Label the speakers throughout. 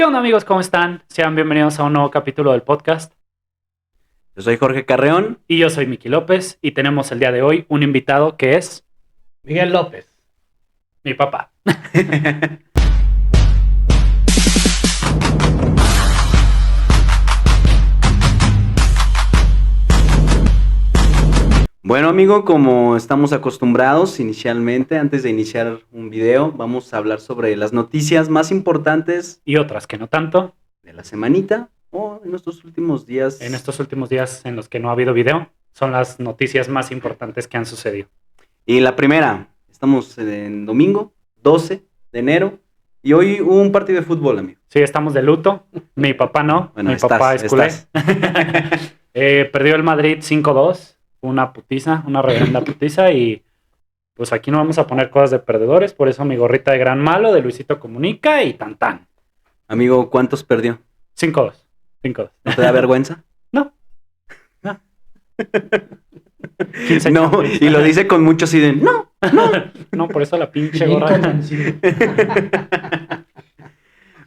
Speaker 1: ¿Qué onda, amigos? ¿Cómo están? Sean bienvenidos a un nuevo capítulo del podcast.
Speaker 2: Yo soy Jorge Carreón.
Speaker 1: Y yo soy Miki López y tenemos el día de hoy un invitado que es
Speaker 3: Miguel López.
Speaker 1: mi papá.
Speaker 2: Bueno, amigo, como estamos acostumbrados inicialmente, antes de iniciar un video, vamos a hablar sobre las noticias más importantes
Speaker 1: Y otras que no tanto.
Speaker 2: de la semanita o en estos últimos días.
Speaker 1: En estos últimos días en los que no ha habido video, son las noticias más importantes que han sucedido.
Speaker 2: Y la primera, estamos en domingo, 12 de enero, y hoy hubo un partido de fútbol, amigo.
Speaker 1: Sí, estamos de luto. Mi papá no.
Speaker 2: Bueno,
Speaker 1: Mi papá es culé. Perdió el Madrid 5-2. Una putiza, una reverenda putiza. Y pues aquí no vamos a poner cosas de perdedores. Por eso mi gorrita de gran malo de Luisito Comunica y tan tan.
Speaker 2: Amigo, ¿cuántos perdió?
Speaker 1: 5-2. 5-2.
Speaker 2: ¿No te da vergüenza?
Speaker 1: No. 15
Speaker 2: No,
Speaker 1: Champions.
Speaker 2: y lo dice con mucho así de, no.
Speaker 1: No, por eso la pinche
Speaker 3: Bien
Speaker 1: gorra.
Speaker 3: convencido.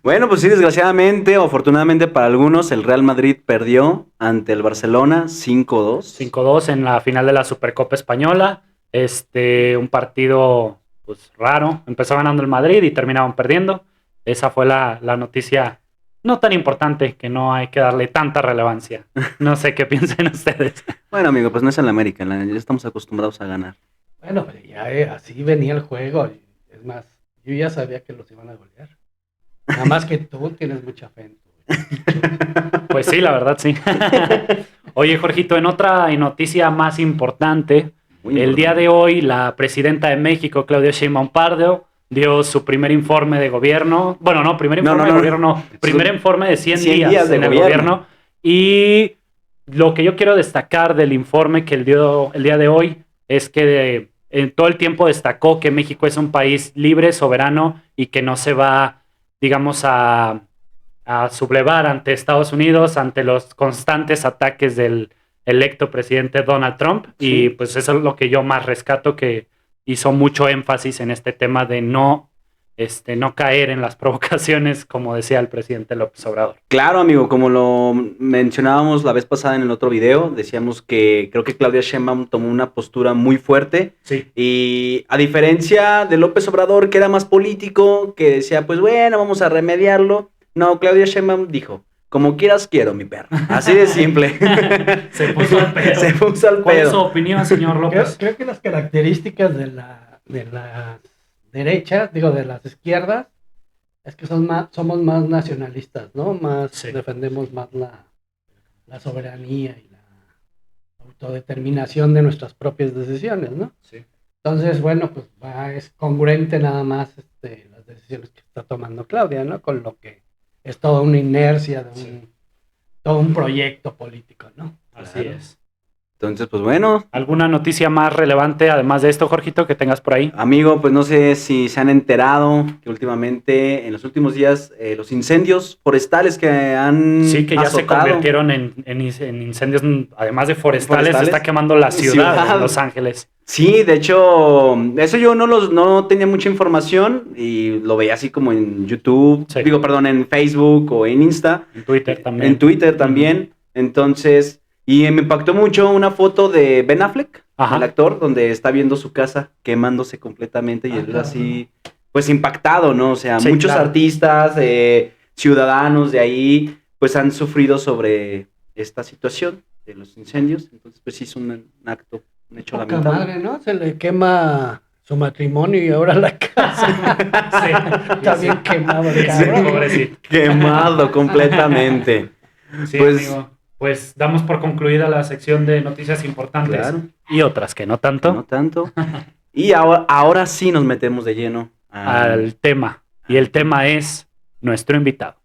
Speaker 2: Bueno, pues sí, desgraciadamente o afortunadamente para algunos, el Real Madrid perdió ante el Barcelona 5-2.
Speaker 1: 5-2 en la final de la Supercopa Española. Un partido pues raro. Empezó ganando el Madrid y terminaban perdiendo. Esa fue la noticia no tan importante, que no hay que darle tanta relevancia. No sé qué piensen ustedes.
Speaker 2: Bueno, amigo, pues no es en la América, ya estamos acostumbrados a ganar.
Speaker 3: Bueno, pero ya así venía el juego. Es más, yo ya sabía que los iban a golear. Nada más que tú tienes mucha fe en tu...
Speaker 1: Pues sí, la verdad sí. Oye, Jorgito, en otra noticia más importante,
Speaker 2: Muy
Speaker 1: el día
Speaker 2: importante.
Speaker 1: de hoy la presidenta de México, Claudia Sheinbaum Pardo, dio su primer informe de gobierno. Bueno, no, primer informe de gobierno, no. Primer informe de 100 días
Speaker 2: de
Speaker 1: en el gobierno. Y lo que yo quiero destacar del informe que él dio el día de hoy es que en todo el tiempo destacó que México es un país libre, soberano y que no se va, digamos, a sublevar ante Estados Unidos, ante los constantes ataques del electo presidente Donald Trump.
Speaker 2: Sí.
Speaker 1: Y pues eso es lo que yo más rescato, que hizo mucho énfasis en este tema de no caer en las provocaciones, como decía el presidente López Obrador.
Speaker 2: Claro, amigo, como lo mencionábamos la vez pasada en el otro video, decíamos que creo que Claudia Sheinbaum tomó una postura muy fuerte.
Speaker 1: Sí.
Speaker 2: Y a diferencia de López Obrador, que era más político, que decía, pues bueno, vamos a remediarlo. No, Claudia Sheinbaum dijo, como quieras quiero, mi perro. Así de simple.
Speaker 1: Se puso al pedo.
Speaker 2: Se puso al
Speaker 1: ¿Cuál es su
Speaker 2: pedo.
Speaker 1: opinión, señor López?
Speaker 3: Creo que las características de las derechas, digo, de las izquierdas, es que somos más nacionalistas, ¿no?
Speaker 1: Sí.
Speaker 3: Defendemos más la soberanía y la autodeterminación de nuestras propias decisiones, ¿no?
Speaker 1: Sí.
Speaker 3: Entonces, bueno, pues es congruente nada más las decisiones que está tomando Claudia, ¿no? Con lo que es toda una inercia de todo un proyecto político, ¿no?
Speaker 1: Así
Speaker 2: Claro.
Speaker 1: es.
Speaker 2: Entonces, pues bueno,
Speaker 1: ¿Alguna noticia más relevante, además de esto, Jorgito, que tengas por ahí?
Speaker 2: amigo, pues no sé si se han enterado que últimamente, en los últimos días, los incendios forestales que han
Speaker 1: Sí, que ya se
Speaker 2: azotado.
Speaker 1: convirtieron en incendios, además de forestales,
Speaker 2: ¿Forestales?
Speaker 1: está quemando la ciudad
Speaker 2: Ciudad.
Speaker 1: de Los Ángeles.
Speaker 2: Sí, de hecho, eso yo no tenía mucha información y lo veía así como en YouTube,
Speaker 1: Sí.
Speaker 2: en Facebook o en Insta.
Speaker 1: En Twitter también.
Speaker 2: En Twitter también. Entonces, y me impactó mucho una foto de Ben Affleck,
Speaker 1: Ajá.
Speaker 2: el actor, donde está viendo su casa quemándose completamente y él
Speaker 3: claro.
Speaker 2: así, pues impactado, ¿no? O sea,
Speaker 1: Sí,
Speaker 2: muchos
Speaker 1: claro.
Speaker 2: artistas, ciudadanos de ahí, pues han sufrido sobre esta situación de los incendios. Entonces, pues sí es un acto, un hecho
Speaker 3: Poca
Speaker 2: lamentable.
Speaker 3: madre, ¿no? Se le quema su matrimonio y ahora la casa. Está bien quemado el
Speaker 1: Sí,
Speaker 3: cabrón.
Speaker 1: pobrecito.
Speaker 2: Quemado completamente.
Speaker 1: Sí,
Speaker 2: Pues-
Speaker 1: amigo. Pues damos por concluida la sección de noticias importantes.
Speaker 2: Claro.
Speaker 1: Y otras que no tanto.
Speaker 2: No tanto. Y ahora sí nos metemos de lleno
Speaker 1: Al tema. Y el tema es nuestro invitado.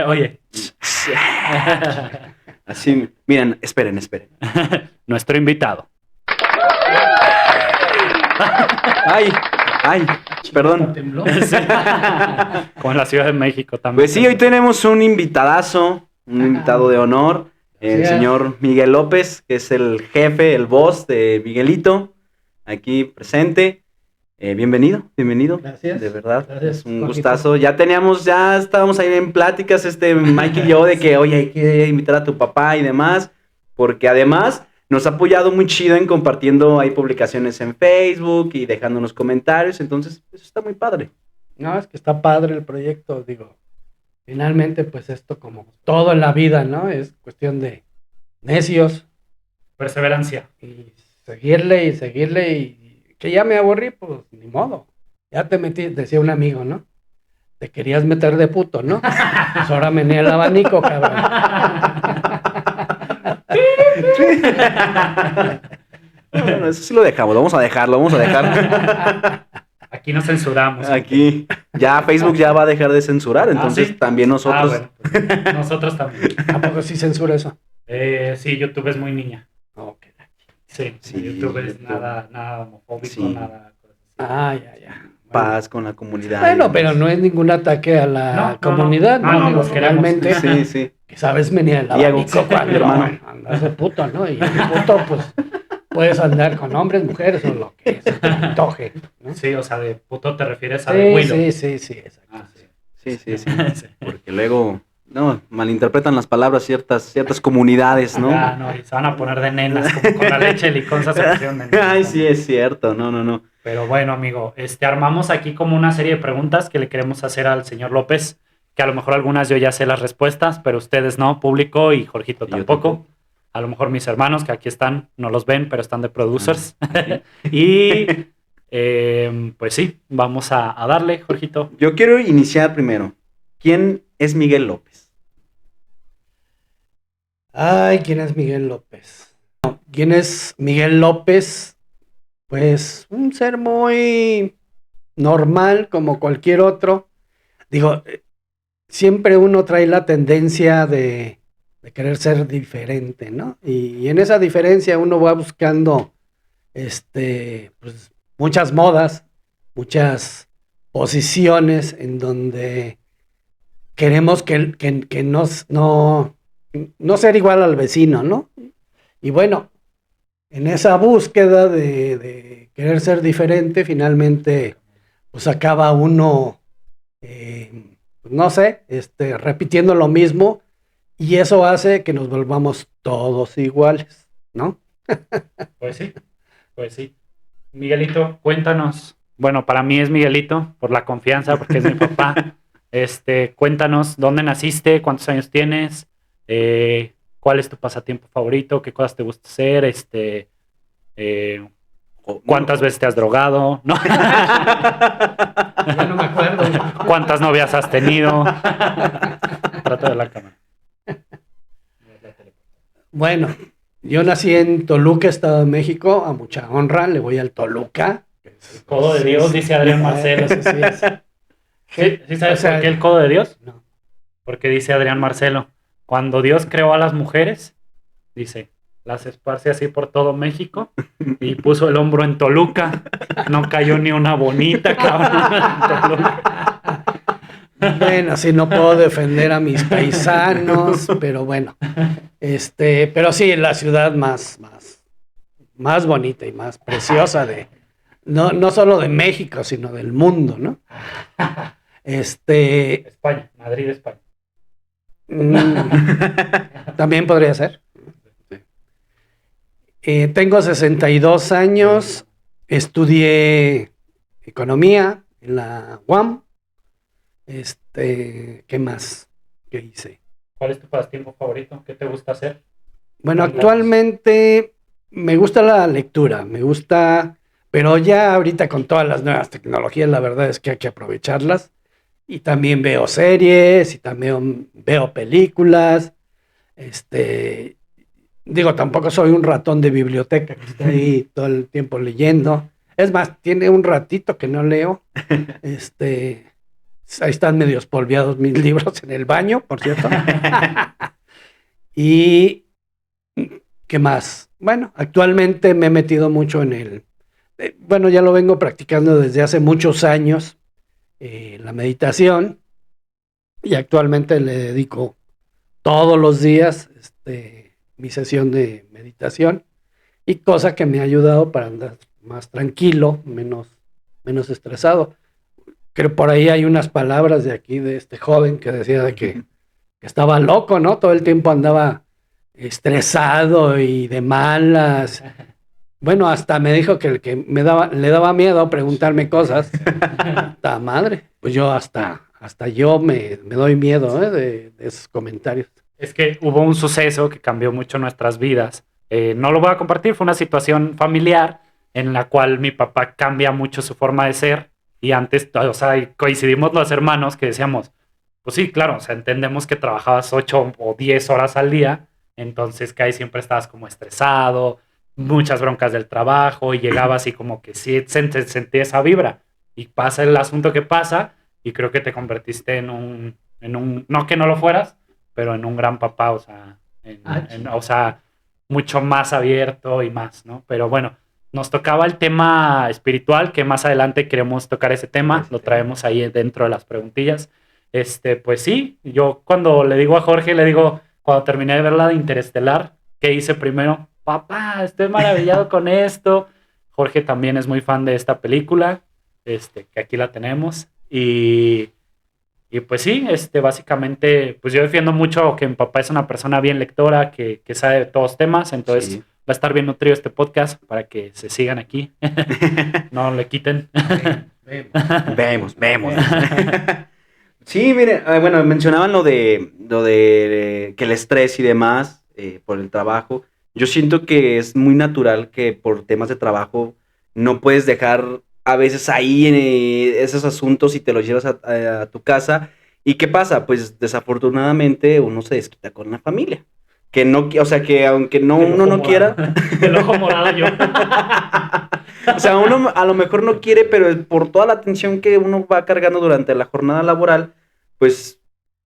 Speaker 1: Oye.
Speaker 2: Así, miren, esperen.
Speaker 1: Nuestro invitado.
Speaker 2: Ay, perdón.
Speaker 3: Tembló.
Speaker 1: Sí. Como en la Ciudad de México también.
Speaker 2: Pues sí, hoy tenemos un invitadazo, un invitado de honor, el
Speaker 3: Sí.
Speaker 2: señor Miguel López, que es el jefe, el boss de Miguelito, aquí presente. Bienvenido, bienvenido.
Speaker 3: Gracias.
Speaker 2: De verdad,
Speaker 3: Gracias,
Speaker 2: es un
Speaker 3: Jorgito.
Speaker 2: gustazo. Ya estábamos ahí en pláticas, Mike y yo, de que, oye, hay que invitar a tu papá y demás, porque además nos ha apoyado muy chido en compartiendo ahí publicaciones en Facebook y dejándonos comentarios, entonces eso está muy padre.
Speaker 3: No, es que está padre el proyecto, digo. Finalmente, pues esto como todo en la vida, ¿no? Es cuestión de necios
Speaker 1: Perseverancia.
Speaker 3: y seguirle y que ya me aburrí, pues ni modo. Ya te metí, decía un amigo, ¿no? Te querías meter de puto, ¿no? Pues ahora mené el abanico, cabrón.
Speaker 2: Bueno, eso sí lo dejamos, vamos a dejarlo.
Speaker 1: Aquí no censuramos.
Speaker 2: Aquí, ya Facebook ya va a dejar de censurar, entonces
Speaker 1: ¿sí?
Speaker 2: también nosotros.
Speaker 1: Bueno, pues, nosotros también.
Speaker 3: ¿A poco sí censura eso?
Speaker 1: Sí, YouTube es muy niña.
Speaker 3: Ok.
Speaker 1: Sí,
Speaker 2: Sí,
Speaker 1: YouTube es
Speaker 2: YouTube.
Speaker 1: nada homofóbico,
Speaker 2: Sí.
Speaker 1: nada.
Speaker 3: Ah, ya.
Speaker 2: Paz con la comunidad.
Speaker 3: Bueno, pero no es ningún ataque a la
Speaker 1: No,
Speaker 3: comunidad,
Speaker 1: no.
Speaker 3: ¿no?
Speaker 1: No,
Speaker 3: Digo,
Speaker 1: nos queremos.
Speaker 3: finalmente,
Speaker 2: Sí.
Speaker 3: que sabes venir el
Speaker 2: Diego,
Speaker 3: abanico cuando
Speaker 2: mi hermano.
Speaker 3: andas de puto, ¿no? Y de puto, pues, puedes andar con hombres, mujeres o lo que se te antoje, ¿no?
Speaker 1: Sí, o sea, de puto te refieres a de Willow.
Speaker 3: Sí, exacto.
Speaker 1: Ah, sí.
Speaker 2: Sí. Porque luego, no, malinterpretan las palabras ciertas comunidades, ¿no?
Speaker 1: Ah, no, y se van a poner de nenas, como con la leche de licón se pusieron de nenas.
Speaker 2: Ay, sí, es cierto, no.
Speaker 1: Pero bueno, amigo, armamos aquí como una serie de preguntas que le queremos hacer al señor López, que a lo mejor algunas yo ya sé las respuestas, pero ustedes no, público, y Jorgito
Speaker 2: Y yo
Speaker 1: tampoco.
Speaker 2: tampoco.
Speaker 1: A lo mejor mis hermanos, que aquí están, no los ven, pero están de producers.
Speaker 2: Ah,
Speaker 1: Y pues sí, vamos a darle, Jorgito.
Speaker 2: Yo quiero iniciar primero. ¿Quién es Miguel López?
Speaker 3: Ay, ¿quién es Miguel López? ¿Quién es Miguel López? Pues un ser muy normal como cualquier otro. Digo, siempre uno trae la tendencia de querer ser diferente, ¿no? Y en esa diferencia uno va buscando pues, muchas modas, muchas posiciones en donde queremos que no ser igual al vecino, ¿no? Y bueno, en esa búsqueda de querer ser diferente, finalmente, pues acaba uno, no sé, repitiendo lo mismo, y eso hace que nos volvamos todos iguales, ¿no?
Speaker 1: Pues sí. Miguelito, cuéntanos. Bueno, para mí es Miguelito, por la confianza, porque es mi papá. Cuéntanos dónde naciste, cuántos años tienes, cuál es tu pasatiempo favorito, qué cosas te gusta hacer, cuántas veces te has drogado, ¿no?
Speaker 3: Ya no me acuerdo.
Speaker 1: ¿Cuántas novias has tenido? Trata de la cámara.
Speaker 3: Bueno, yo nací en Toluca, Estado de México, a mucha honra, le voy al Toluca.
Speaker 1: El codo de Dios, dice Adrián Marcelo.
Speaker 3: Eso sí es.
Speaker 1: ¿Sí sabes
Speaker 3: O sea,
Speaker 1: por qué el codo de Dios?
Speaker 3: No.
Speaker 1: Porque dice Adrián Marcelo, cuando Dios creó a las mujeres, dice, las esparce así por todo México y puso el hombro en Toluca. No cayó ni una bonita, cabrón.
Speaker 3: Bueno, sí, no puedo defender a mis paisanos, pero bueno. Pero sí, la ciudad más bonita y más preciosa no solo de México, sino del mundo, ¿no?
Speaker 1: España, Madrid, España.
Speaker 3: También podría ser. Tengo 62 años, estudié economía en la UAM. ¿Qué más? ¿Qué hice?
Speaker 1: ¿Cuál es tu pasatiempo favorito? ¿Qué te gusta hacer?
Speaker 3: Bueno, actualmente me gusta la lectura, pero ya ahorita con todas las nuevas tecnologías, la verdad es que hay que aprovecharlas. Y también veo series, y también veo películas. Digo, tampoco soy un ratón de biblioteca que está ahí todo el tiempo leyendo. Es más, tiene un ratito que no leo. Ahí están medio espolviados mis libros en el baño, por cierto. Y, ¿qué más? Bueno, actualmente me he metido mucho bueno, ya lo vengo practicando desde hace muchos años, la meditación, y actualmente le dedico todos los días mi sesión de meditación, y cosa que me ha ayudado para andar más tranquilo, menos menos estresado. Creo por ahí hay unas palabras de aquí, de este joven que decía de que estaba loco, ¿no? Todo el tiempo andaba estresado y de malas. Bueno, hasta me dijo que el que le daba miedo preguntarme cosas. ¡Ta madre! Pues yo hasta yo me doy miedo, de esos comentarios.
Speaker 1: Es que hubo un suceso que cambió mucho nuestras vidas. No lo voy a compartir, fue una situación familiar en la cual mi papá cambia mucho su forma de ser y antes, o sea, y coincidimos los hermanos que decíamos, pues sí, claro, o sea, entendemos que trabajabas 8 o 10 horas al día, entonces que ahí siempre estabas como estresado, muchas broncas del trabajo y llegabas así como que sí sentía esa vibra y pasa el asunto que pasa y creo que te convertiste no que no lo fueras, pero en un gran papá, o sea, o sea, mucho más abierto y más, ¿no? Pero bueno, nos tocaba el tema espiritual, que más adelante queremos tocar ese tema, lo traemos ahí dentro de las preguntillas. Pues sí, yo cuando le digo a Jorge, le digo, cuando terminé de ver la de Interestelar, ¿qué hice primero? Papá, estoy maravillado con esto. Jorge también es muy fan de esta película, que aquí la tenemos. Y pues sí, básicamente, pues yo defiendo mucho que mi papá es una persona bien lectora, que sabe de todos temas, entonces
Speaker 2: Sí.
Speaker 1: va a estar bien nutrido este podcast para que se sigan aquí, no le quiten.
Speaker 2: Vemos. Sí, mire, bueno, mencionaban lo de que el estrés y demás por el trabajo. Yo siento que es muy natural que por temas de trabajo no puedes dejar a veces ahí esos asuntos y te los llevas a tu casa. ¿Y qué pasa? Pues desafortunadamente uno se desquita con la familia. Que no, o sea, que aunque no,
Speaker 1: El
Speaker 2: uno
Speaker 1: ojo
Speaker 2: no quiera,
Speaker 1: morado. El ojo morado yo.
Speaker 2: o sea, uno a lo mejor no quiere, pero por toda la tensión que uno va cargando durante la jornada laboral, pues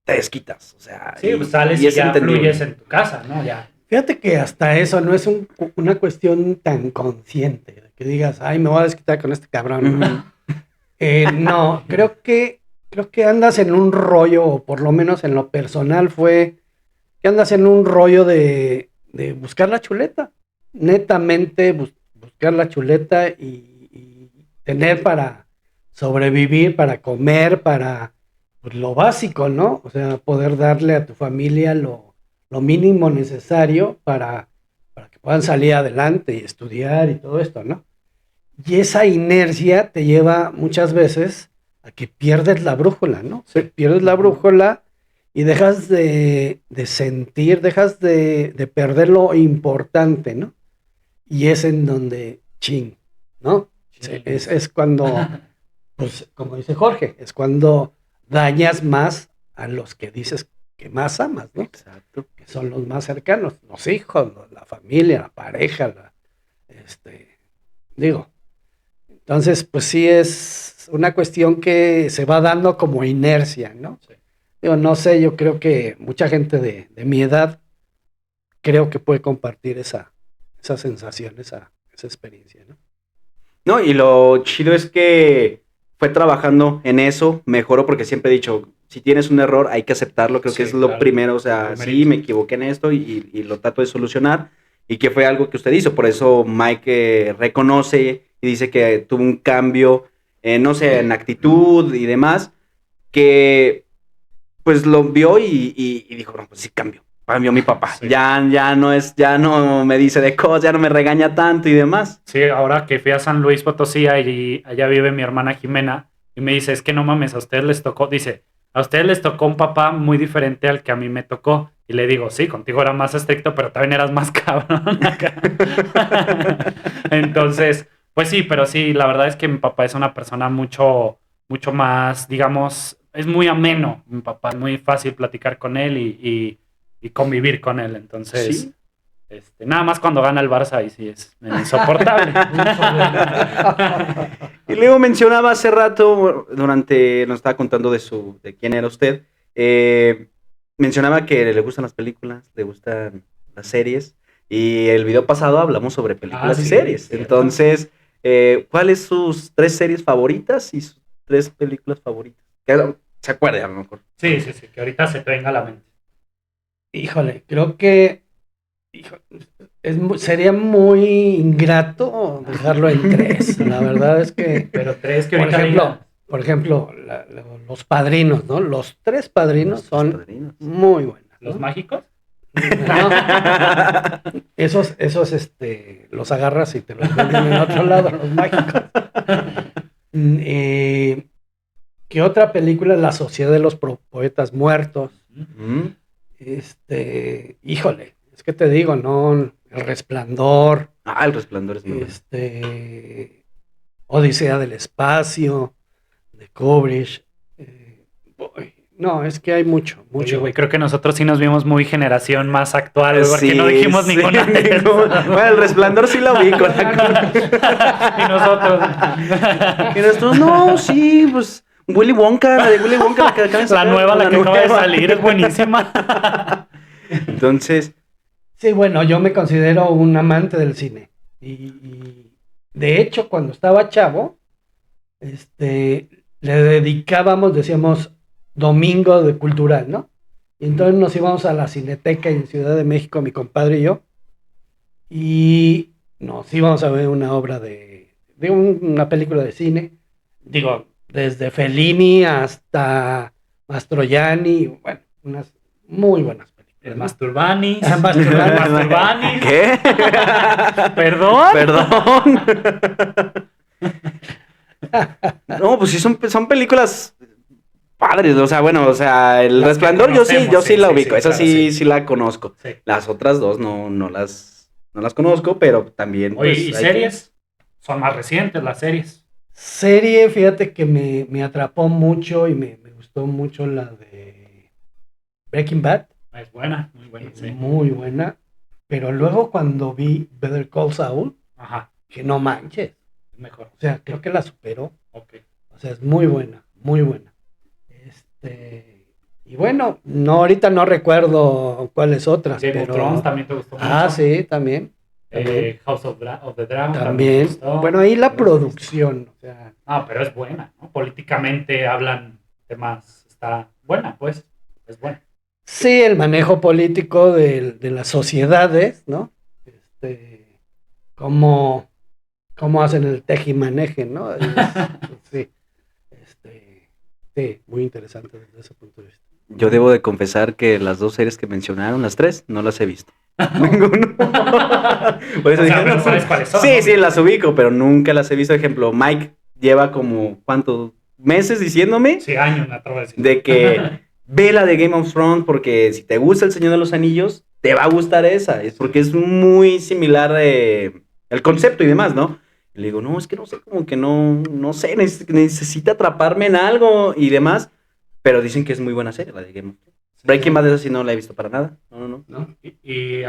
Speaker 2: te desquitas. O sea,
Speaker 1: Sí, pues sales y
Speaker 2: es
Speaker 1: ya
Speaker 2: entendible.
Speaker 1: fluyes en tu casa, ¿no? Ya.
Speaker 3: Fíjate que hasta eso no es una cuestión tan consciente, de que digas, ay, me voy a desquitar con este cabrón, ¿no?
Speaker 2: Ujú.
Speaker 3: No, creo que andas en un rollo, o por lo menos en lo personal fue que andas en un rollo de buscar la chuleta. Netamente buscar la chuleta y tener para sobrevivir, para comer, para pues, lo básico, ¿no? O sea, poder darle a tu familia lo mínimo necesario para que puedan salir adelante y estudiar y todo esto, ¿no? Y esa inercia te lleva muchas veces a que pierdes la brújula, ¿no? Pierdes la brújula y dejas de sentir, dejas de perder lo importante, ¿no? Y es en donde, ching, ¿no?
Speaker 1: Sí.
Speaker 3: Es cuando, pues, como dice Jorge, es cuando dañas más a los que dices que más amas, ¿no?
Speaker 2: Exacto.
Speaker 3: Que son los más cercanos, los hijos, la familia, la pareja, digo. Entonces, pues sí es una cuestión que se va dando como inercia, ¿no?
Speaker 1: Sí.
Speaker 3: Digo, no sé, yo creo que mucha gente de mi edad creo que puede compartir esa sensación, esa experiencia, ¿no?
Speaker 2: No, y lo chido es que fue trabajando en eso, mejoró porque siempre he dicho, si tienes un error hay que aceptarlo, creo que
Speaker 1: Sí,
Speaker 2: es lo
Speaker 1: claro,
Speaker 2: primero, o sea,
Speaker 1: lo
Speaker 2: sí,
Speaker 1: primerito.
Speaker 2: me equivoqué en esto y lo trato de solucionar, y que fue algo que usted hizo, por eso Mike reconoce y dice que tuvo un cambio, no sé, en actitud y demás, que pues lo vio y dijo, no, pues sí cambió mi papá,
Speaker 1: Sí.
Speaker 2: ya no me dice de cosas, ya no me regaña tanto y demás.
Speaker 1: Sí, ahora que fui a San Luis Potosí y allá vive mi hermana Jimena y me dice, es que no mames, a ustedes les tocó, dice, a ustedes les tocó un papá muy diferente al que a mí me tocó. Y le digo, sí, contigo era más estricto, pero también eras más cabrón acá. Entonces, pues sí, pero sí, la verdad es que mi papá es una persona mucho más, digamos, es muy ameno. Mi papá es muy fácil platicar con él y convivir con él. Entonces,
Speaker 2: Sí.
Speaker 1: nada más cuando gana el Barça ahí sí es insoportable.
Speaker 2: Y luego mencionaba hace rato, nos estaba contando de quién era usted, mencionaba que le gustan las películas, le gustan las series, y el video pasado hablamos sobre películas y
Speaker 1: sí,
Speaker 2: series.
Speaker 1: cierto.
Speaker 2: Entonces, ¿cuáles sus 3 series favoritas y sus 3 películas favoritas? Que se acuerde a lo mejor.
Speaker 1: Sí, que ahorita se te venga a la mente.
Speaker 3: Híjole, creo que sería muy ingrato dejarlo en 3. La verdad es que,
Speaker 1: Pero 3 que
Speaker 3: por
Speaker 1: ahorita
Speaker 3: ejemplo, los padrinos, ¿no? Los 3 padrinos
Speaker 2: Los
Speaker 3: son
Speaker 2: padrinos.
Speaker 3: muy buenas, ¿no?
Speaker 1: ¿Los mágicos?
Speaker 3: No, esos, los agarras y te los venden en otro lado, los mágicos. ¿Qué otra película? La Sociedad de los Poetas Muertos.
Speaker 2: Mm.
Speaker 3: Híjole, es que te digo, ¿no? El Resplandor,
Speaker 2: El Resplandor es muy bueno.
Speaker 3: Odisea del Espacio, de Kubrick. No, es que hay mucho.
Speaker 1: Oye, güey, creo que nosotros sí nos vimos muy generación más actual, güey, porque
Speaker 2: Sí,
Speaker 1: no dijimos
Speaker 2: sí,
Speaker 1: ninguna de esas.
Speaker 2: Bueno, El Resplandor sí lo vi con
Speaker 1: Y nosotros.
Speaker 2: Y nosotros, no, sí, pues Willy Wonka, la de Willy Wonka, la que acaban de
Speaker 1: La
Speaker 2: sacar,
Speaker 1: nueva, la que acaba de
Speaker 2: nueva.
Speaker 1: salir, es buenísima.
Speaker 2: Entonces,
Speaker 3: Sí, bueno, yo me considero un amante del cine. Y de hecho, cuando estaba chavo, le dedicábamos, decíamos, domingo de cultural, ¿no? Y entonces nos íbamos a la Cineteca en Ciudad de México, mi compadre y yo, y nos íbamos a ver una obra una película de cine. Digo, desde Fellini hasta Mastroianni, bueno, unas muy buenas películas.
Speaker 1: El Masturbanis.
Speaker 3: Masturbanis.
Speaker 1: Masturbanis.
Speaker 2: ¿qué?
Speaker 1: ¿Perdón?
Speaker 2: Perdón. No, pues sí, son películas padres, o sea, bueno, o sea, El
Speaker 1: Las que
Speaker 2: Resplandor yo sí
Speaker 1: conocemos,
Speaker 2: la
Speaker 1: sí,
Speaker 2: ubico, esa
Speaker 1: claro,
Speaker 2: sí, sí la conozco.
Speaker 1: Sí.
Speaker 2: Las otras dos no las conozco, pero también,
Speaker 1: Oye,
Speaker 2: pues,
Speaker 1: ¿y series? Son más recientes las series.
Speaker 3: Serie, fíjate que me atrapó mucho y me gustó mucho la de Breaking Bad.
Speaker 1: Es buena, muy buena, sí.
Speaker 3: Muy buena. Pero luego cuando vi Better Call Saul,
Speaker 1: Ajá,
Speaker 3: que no manches.
Speaker 1: es mejor.
Speaker 3: O sea, creo que la superó.
Speaker 1: Ok.
Speaker 3: O sea, es muy buena, muy buena. Y bueno, no, ahorita no recuerdo cuáles otras,
Speaker 1: Game of
Speaker 3: pero...
Speaker 1: Thrones también te gustó mucho.
Speaker 3: Sí, también.
Speaker 1: House of the Dragon
Speaker 3: También.
Speaker 1: me gustó.
Speaker 3: Bueno, ahí la
Speaker 1: ¿Lo
Speaker 3: producción, o sea...
Speaker 1: pero es buena, ¿no? Políticamente hablan temas, está buena, pues, es buena.
Speaker 3: Sí, el manejo político de las sociedades, ¿no? Cómo hacen el tejimaneje, ¿no? Sí, sí, muy interesante desde ese punto de vista.
Speaker 2: yo debo de confesar que las dos series que mencionaron, las tres, no las he visto. Ninguno. Por eso
Speaker 1: O sea,
Speaker 2: dije,
Speaker 1: pero
Speaker 2: no,
Speaker 1: sabes cuáles son,
Speaker 2: sí,
Speaker 1: ¿no?
Speaker 2: sí, las ubico, pero nunca las he visto. Ejemplo, Mike lleva como, ¿cuántos meses diciéndome?
Speaker 1: Sí, años, me atrevo a decir.
Speaker 2: De que ve la de Game of Thrones porque si te gusta El Señor de los Anillos, te va a gustar esa. Es porque es muy similar el concepto y demás, ¿no? Y le digo, no, es que no sé, como que no sé, necesita atraparme en algo y demás. Pero dicen que es muy buena serie la de Game of Thrones. Breaking Bad, esa sí no la he visto para nada. No.
Speaker 3: ¿No?
Speaker 1: Y te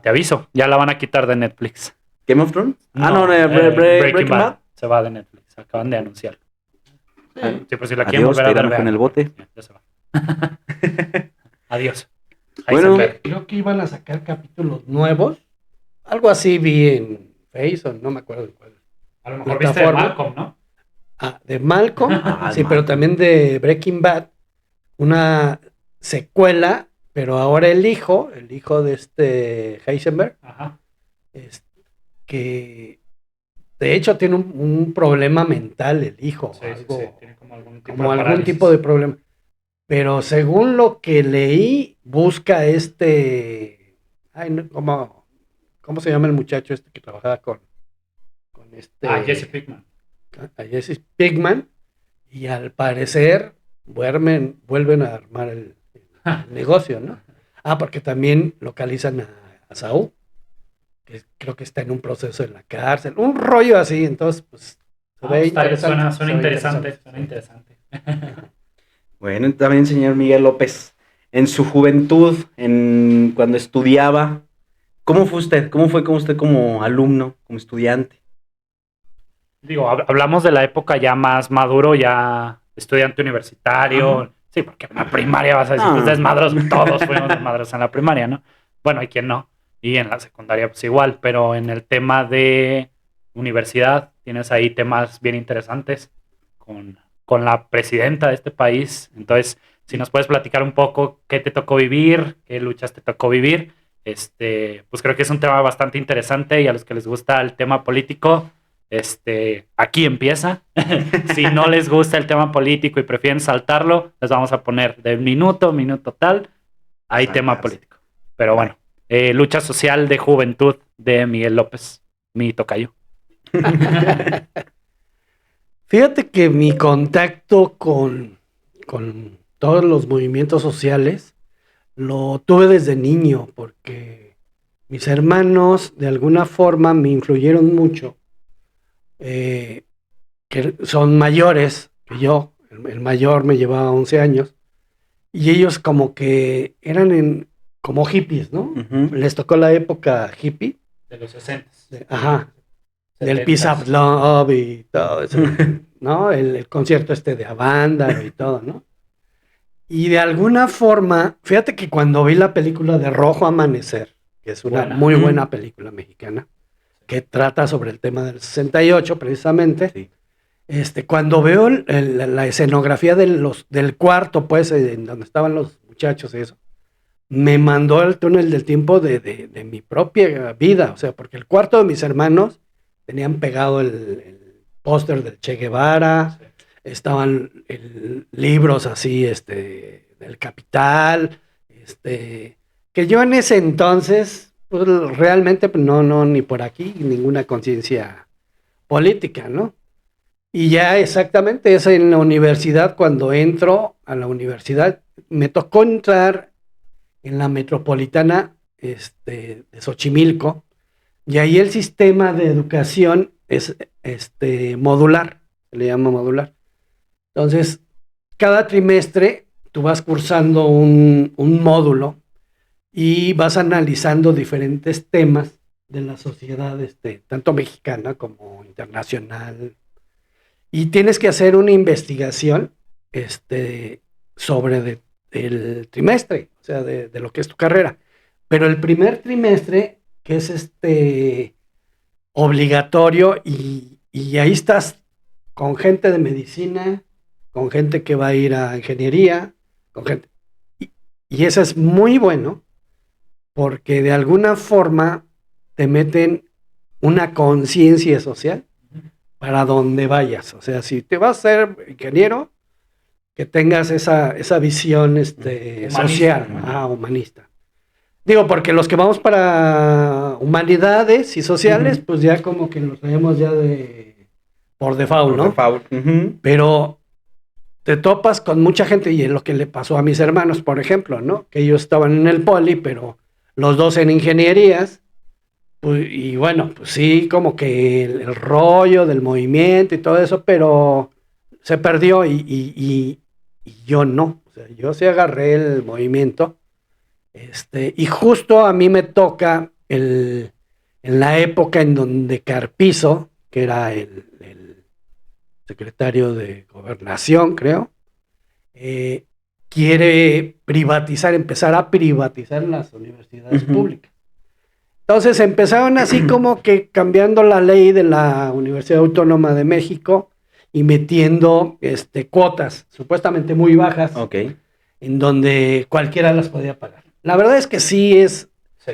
Speaker 1: aviso, ya la van a quitar de Netflix.
Speaker 2: ¿Game of Thrones?
Speaker 1: Breaking Bad se va de Netflix, acaban de anunciar. Sí, pues si la quieren
Speaker 2: Adiós,
Speaker 1: volver a ver,
Speaker 2: tiranos con el bote.
Speaker 1: ya se va. Adiós.
Speaker 2: Bueno.
Speaker 1: Heisenberg.
Speaker 3: Creo que iban a sacar capítulos nuevos. Algo así vi en Facebook, no me acuerdo de cuál.
Speaker 1: A lo mejor viste de
Speaker 3: plataforma.
Speaker 1: Malcolm, ¿no?
Speaker 3: De Malcolm, sí,
Speaker 2: Malcolm.
Speaker 3: pero también de Breaking Bad, una secuela, pero ahora el hijo de Heisenberg,
Speaker 1: Ajá.
Speaker 3: que de hecho tiene un problema mental el hijo,
Speaker 1: Sí,
Speaker 3: algo,
Speaker 1: sí, tiene como algún tipo
Speaker 3: como
Speaker 1: de
Speaker 3: algún
Speaker 1: parálisis.
Speaker 3: tipo de problema. Pero según lo que leí, busca ay, no, ¿cómo se llama el muchacho que trabajaba con
Speaker 1: Jesse Pinkman.
Speaker 3: a Jesse Pinkman, y al parecer vuelven a armar el negocio, ¿no? Porque también localizan a Saúl, que creo que está en un proceso en la cárcel, un rollo así, entonces pues se ve interesante.
Speaker 1: Suena interesante.
Speaker 2: Bueno, también señor Miguel López, en su juventud, cuando estudiaba, ¿cómo fue usted? ¿Cómo fue con usted como alumno, como estudiante?
Speaker 1: Digo, hablamos de la época ya más maduro, ya estudiante universitario.
Speaker 2: Ajá.
Speaker 1: Sí, porque en la primaria vas a decir, pues desmadros, todos fuimos desmadros en la primaria, ¿no? Bueno, hay quien no. Y en la secundaria pues igual, pero en el tema de universidad tienes ahí temas bien interesantes con la presidenta de este país. Entonces, si nos puedes platicar un poco qué te tocó vivir, qué luchas te tocó vivir Pues creo que es un tema bastante interesante y a los que les gusta el tema político, aquí empieza. Si no les gusta el tema político y prefieren saltarlo, les vamos a poner de minuto tal, hay tema político. Pero bueno, lucha social de juventud de Miguel López, mi tocayo.
Speaker 3: Fíjate que mi contacto con todos los movimientos sociales lo tuve desde niño, porque mis hermanos de alguna forma me influyeron mucho, que son mayores que yo. El mayor me llevaba 11 años, y ellos como que eran como hippies, ¿no?
Speaker 2: Ujú.
Speaker 3: Les tocó la época hippie.
Speaker 1: De los 60.
Speaker 3: Ajá. Del Peace of Love y todo eso, ¿no? El concierto de Avándaro y todo, ¿no? Y de alguna forma, fíjate que cuando vi la película de Rojo Amanecer, que es una muy buena película mexicana, que trata sobre el tema del 68 precisamente,
Speaker 2: Sí.
Speaker 3: Cuando veo la escenografía del cuarto, pues, en donde estaban los muchachos y eso, me mandó al túnel del tiempo de mi propia vida, o sea, porque el cuarto de mis hermanos tenían pegado el póster del Che Guevara, estaban libros así, del Capital, que yo en ese entonces, pues realmente pues, no, ni por aquí, ninguna conciencia política, ¿no? Y ya exactamente es en la universidad, cuando entro a la universidad, me tocó entrar en la metropolitana de Xochimilco, y ahí el sistema de educación es modular, se le llama modular. Entonces, cada trimestre tú vas cursando un módulo y vas analizando diferentes temas de la sociedad, tanto mexicana como internacional, y tienes que hacer una investigación sobre el trimestre, o sea, de lo que es tu carrera. Pero el primer trimestre, que es obligatorio, y ahí estás con gente de medicina, con gente que va a ir a ingeniería, con gente. Y eso es muy bueno, porque de alguna forma te meten una conciencia social para donde vayas. O sea, si te vas a ser ingeniero, que tengas esa visión social, humanista. Digo, porque los que vamos para humanidades y sociales, pues ya como que los traemos ya por default, ¿no? Pero te topas con mucha gente, y es lo que le pasó a mis hermanos, por ejemplo, ¿no? Que ellos estaban en el poli, pero los dos en ingenierías. Pues, y bueno, pues sí, como que el rollo del movimiento y todo eso, pero se perdió, y yo no. O sea, yo sí agarré el movimiento, y justo a mí me toca en la época en donde Carpizo, que era el secretario de Gobernación, creo, quiere empezar a privatizar las universidades públicas. Entonces empezaron así como que cambiando la ley de la Universidad Autónoma de México y metiendo cuotas supuestamente muy bajas, en donde cualquiera las podía pagar. La verdad es que sí es,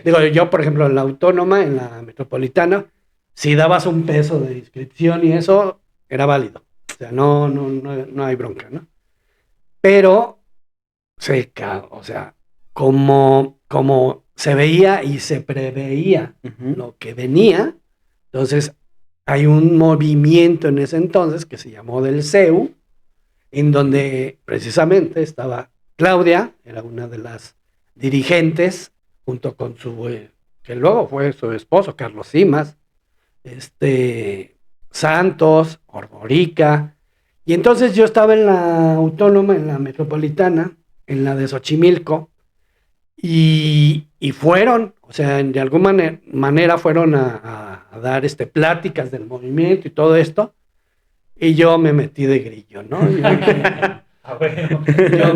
Speaker 3: digo, yo por ejemplo en la Autónoma, en la Metropolitana, si dabas $1 de inscripción y eso era válido. O sea, no hay bronca, ¿no? Pero o sea, como se veía y se preveía lo que venía, entonces hay un movimiento en ese entonces que se llamó del CEU, en donde precisamente estaba Claudia, era una de las dirigentes, junto con que luego fue su esposo, Carlos Simas, Santos, Ordorica, y entonces yo estaba en la Autónoma, en la Metropolitana, en la de Xochimilco, y fueron, o sea, de alguna manera fueron a dar pláticas del movimiento y todo esto, y yo me metí de grillo, ¿no?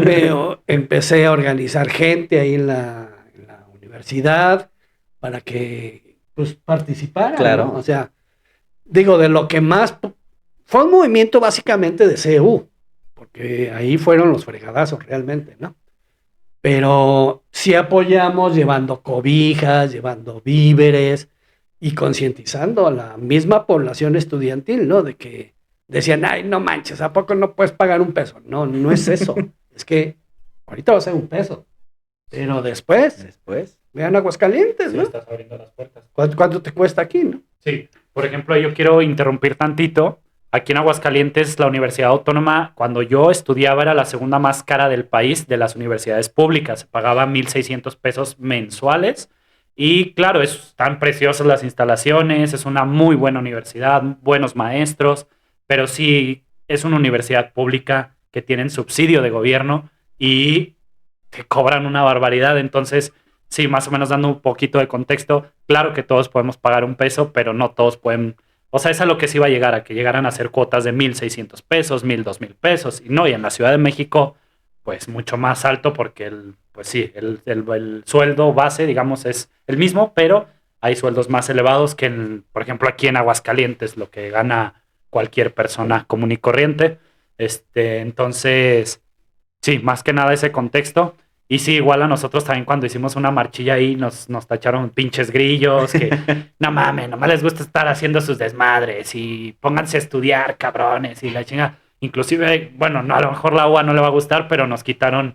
Speaker 3: Yo empecé a organizar gente ahí en la universidad para que pues participara,
Speaker 2: claro,
Speaker 3: ¿no? O sea, digo, de lo que más fue un movimiento básicamente de CEU, porque ahí fueron los fregadazos realmente, ¿no? Pero sí apoyamos llevando cobijas, llevando víveres y concientizando a la misma población estudiantil, ¿no? De que decían, ay, no manches, ¿a poco no puedes pagar un peso? No, no es eso. Es que ahorita va a ser un peso. Pero después, vean Aguascalientes,
Speaker 1: Sí,
Speaker 3: ¿no?
Speaker 1: estás abriendo las puertas.
Speaker 3: ¿Cuánto te cuesta aquí, no?
Speaker 1: Sí, por ejemplo, yo quiero interrumpir tantito. Aquí en Aguascalientes, la Universidad Autónoma, cuando yo estudiaba, era la segunda más cara del país de las universidades públicas. Se pagaba 1,600 pesos mensuales. Y claro, están preciosas las instalaciones, es una muy buena universidad, buenos maestros, pero sí es una universidad pública que tienen subsidio de gobierno y te cobran una barbaridad. Entonces, sí, más o menos dando un poquito de contexto, claro que todos podemos pagar un peso, pero no todos pueden. O sea, es a lo que se iba a llegar, a que llegaran a hacer cuotas de 1,600 pesos, 1,000, 2,000 pesos. Y no, y en la Ciudad de México, pues mucho más alto, porque pues sí, el sueldo base, digamos, es el mismo, pero hay sueldos más elevados que, por ejemplo, aquí en Aguascalientes, lo que gana cualquier persona común y corriente. Entonces, sí, más que nada ese contexto. Y sí, igual a nosotros también cuando hicimos una marchilla ahí nos tacharon pinches grillos, que no mames, nomás les gusta estar haciendo sus desmadres y pónganse a estudiar, cabrones, y la chinga. Inclusive, bueno, no, a lo mejor la UA no le va a gustar, pero nos quitaron